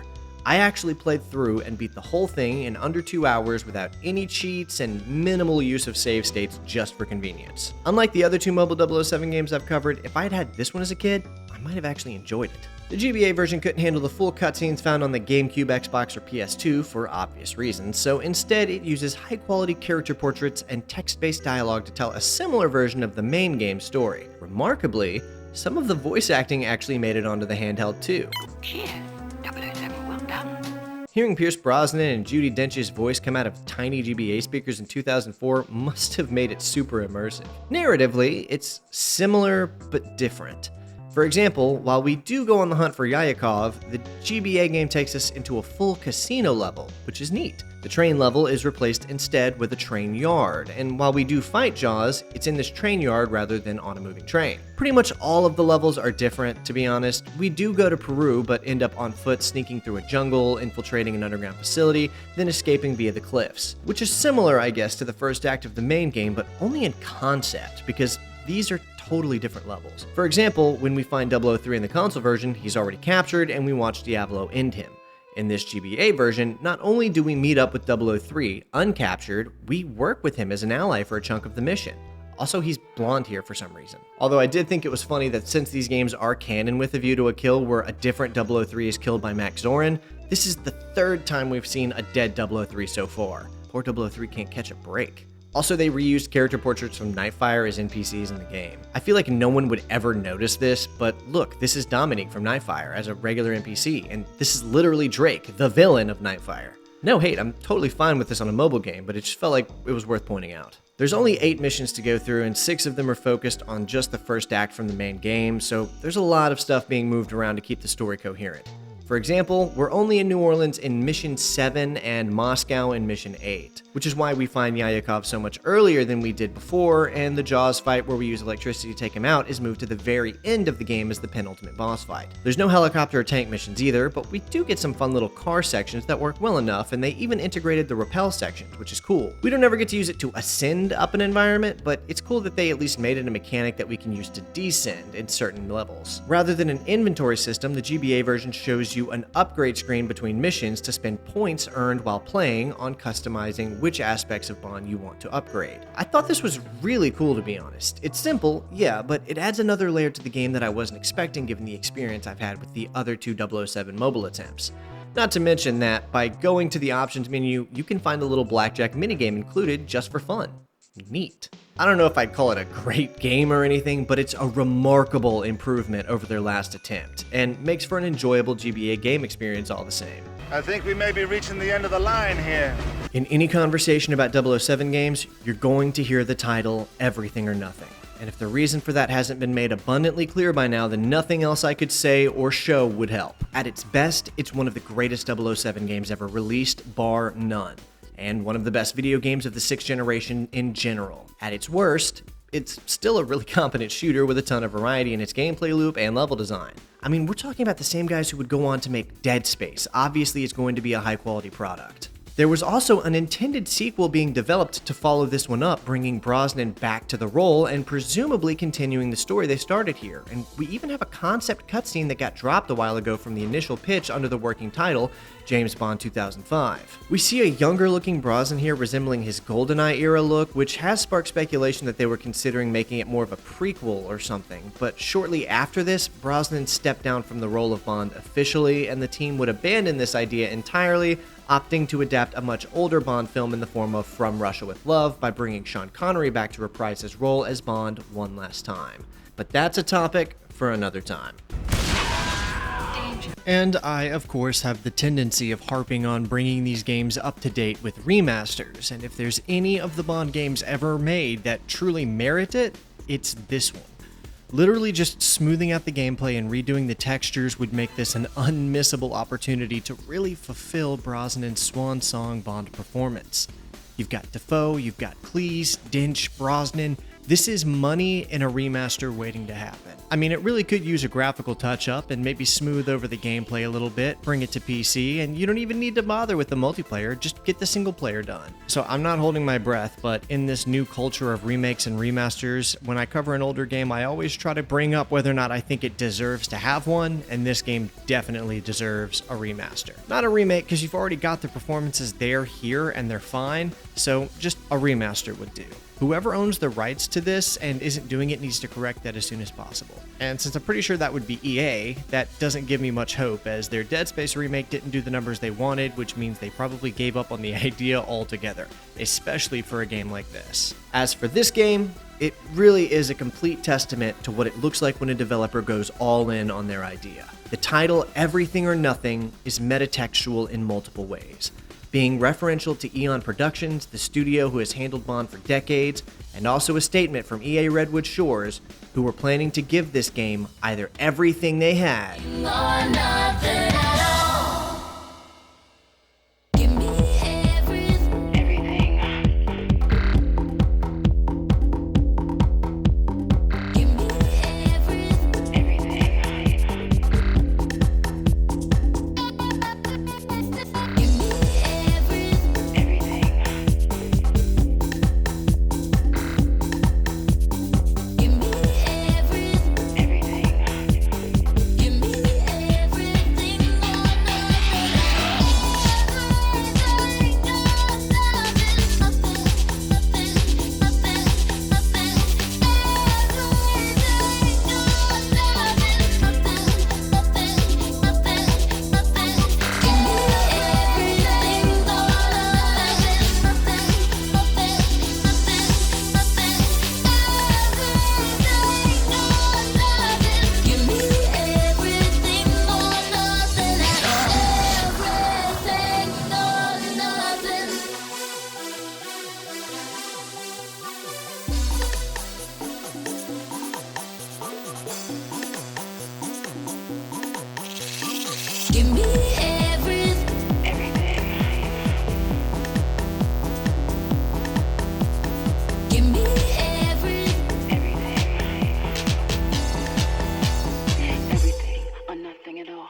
I actually played through and beat the whole thing in under 2 hours without any cheats and minimal use of save states just for convenience. Unlike the other two mobile 007 games I've covered, if I had had this one as a kid, I might have actually enjoyed it. The GBA version couldn't handle the full cutscenes found on the GameCube, Xbox, or PS2 for obvious reasons, so instead it uses high-quality character portraits and text-based dialogue to tell a similar version of the main game story. Remarkably, some of the voice acting actually made it onto the handheld too. Hearing Pierce Brosnan and Judi Dench's voice come out of tiny GBA speakers in 2004 must have made it super immersive. Narratively, it's similar but different. For example, while we do go on the hunt for Yayakov, the GBA game takes us into a full casino level, which is neat. The train level is replaced instead with a train yard, and while we do fight Jaws, it's in this train yard rather than on a moving train. Pretty much all of the levels are different, to be honest. We do go to Peru, but end up on foot sneaking through a jungle, infiltrating an underground facility, then escaping via the cliffs. Which is similar, I guess, to the first act of the main game, but only in concept, because these are totally different levels. For example, when we find 003 in the console version, he's already captured and we watch Diablo end him. In this GBA version, not only do we meet up with 003 uncaptured, we work with him as an ally for a chunk of the mission. Also, he's blonde here for some reason. Although I did think it was funny that since these games are canon with a view to a kill where a different 003 is killed by Max Zorin, this is the third time we've seen a dead 003 so far. Poor 003 can't catch a break. Also, they reused character portraits from Nightfire as NPCs in the game. I feel like no one would ever notice this, but look, this is Dominique from Nightfire as a regular NPC, and this is literally Drake, the villain of Nightfire. No hate, I'm totally fine with this on a mobile game, but it just felt like it was worth pointing out. There's only 8 missions to go through, and 6 of them are focused on just the first act from the main game, so there's a lot of stuff being moved around to keep the story coherent. For example, we're only in New Orleans in Mission 7 and Moscow in Mission 8, which is why we find Yayakov so much earlier than we did before, and the Jaws fight where we use electricity to take him out is moved to the very end of the game as the penultimate boss fight. There's no helicopter or tank missions either, but we do get some fun little car sections that work well enough, and they even integrated the rappel sections, which is cool. We don't ever get to use it to ascend up an environment, but it's cool that they at least made it a mechanic that we can use to descend in certain levels. Rather than an inventory system, the GBA version shows you an upgrade screen between missions to spend points earned while playing on customizing which aspects of Bond you want to upgrade. I thought this was really cool, to be honest. It's simple, yeah, but it adds another layer to the game that I wasn't expecting given the experience I've had with the other 2 007 mobile attempts. Not to mention that by going to the options menu, you can find a little blackjack minigame included just for fun. Neat. I don't know if I'd call it a great game or anything, but it's a remarkable improvement over their last attempt, and makes for an enjoyable GBA game experience all the same. I think we may be reaching the end of the line here. In any conversation about 007 games, you're going to hear the title Everything or Nothing. And if the reason for that hasn't been made abundantly clear by now, then nothing else I could say or show would help. At its best, it's one of the greatest 007 games ever released, bar none. And one of the best video games of the 6th generation in general. At its worst, it's still a really competent shooter with a ton of variety in its gameplay loop and level design. I mean, we're talking about the same guys who would go on to make Dead Space. Obviously, it's going to be a high-quality product. There was also an intended sequel being developed to follow this one up, bringing Brosnan back to the role and presumably continuing the story they started here. And we even have a concept cutscene that got dropped a while ago from the initial pitch under the working title, James Bond 2005. We see a younger looking Brosnan here resembling his GoldenEye era look, which has sparked speculation that they were considering making it more of a prequel or something. But shortly after this, Brosnan stepped down from the role of Bond officially, and the team would abandon this idea entirely, opting to adapt a much older Bond film in the form of From Russia with Love by bringing Sean Connery back to reprise his role as Bond one last time. But that's a topic for another time. And I, of course, have the tendency of harping on bringing these games up to date with remasters, and if there's any of the Bond games ever made that truly merit it, it's this one. Literally just smoothing out the gameplay and redoing the textures would make this an unmissable opportunity to really fulfill Brosnan's swan song Bond performance. You've got Dafoe, you've got Cleese, Dench, Brosnan. This is money in a remaster waiting to happen. I mean, it really could use a graphical touch-up and maybe smooth over the gameplay a little bit, bring it to PC, and you don't even need to bother with the multiplayer, just get the single player done. So I'm not holding my breath, but in this new culture of remakes and remasters, when I cover an older game, I always try to bring up whether or not I think it deserves to have one, and this game definitely deserves a remaster. Not a remake, because you've already got the performances there, here, and they're fine, so just a remaster would do. Whoever owns the rights to this and isn't doing it needs to correct that as soon as possible. And since I'm pretty sure that would be EA, that doesn't give me much hope, as their Dead Space remake didn't do the numbers they wanted, which means they probably gave up on the idea altogether, especially for a game like this. As for this game, it really is a complete testament to what it looks like when a developer goes all in on their idea. The title, Everything or Nothing, is metatextual in multiple ways, being referential to Eon Productions, the studio who has handled Bond for decades, and also a statement from EA Redwood Shores, who were planning to give this game either everything they had or nothing at all. me.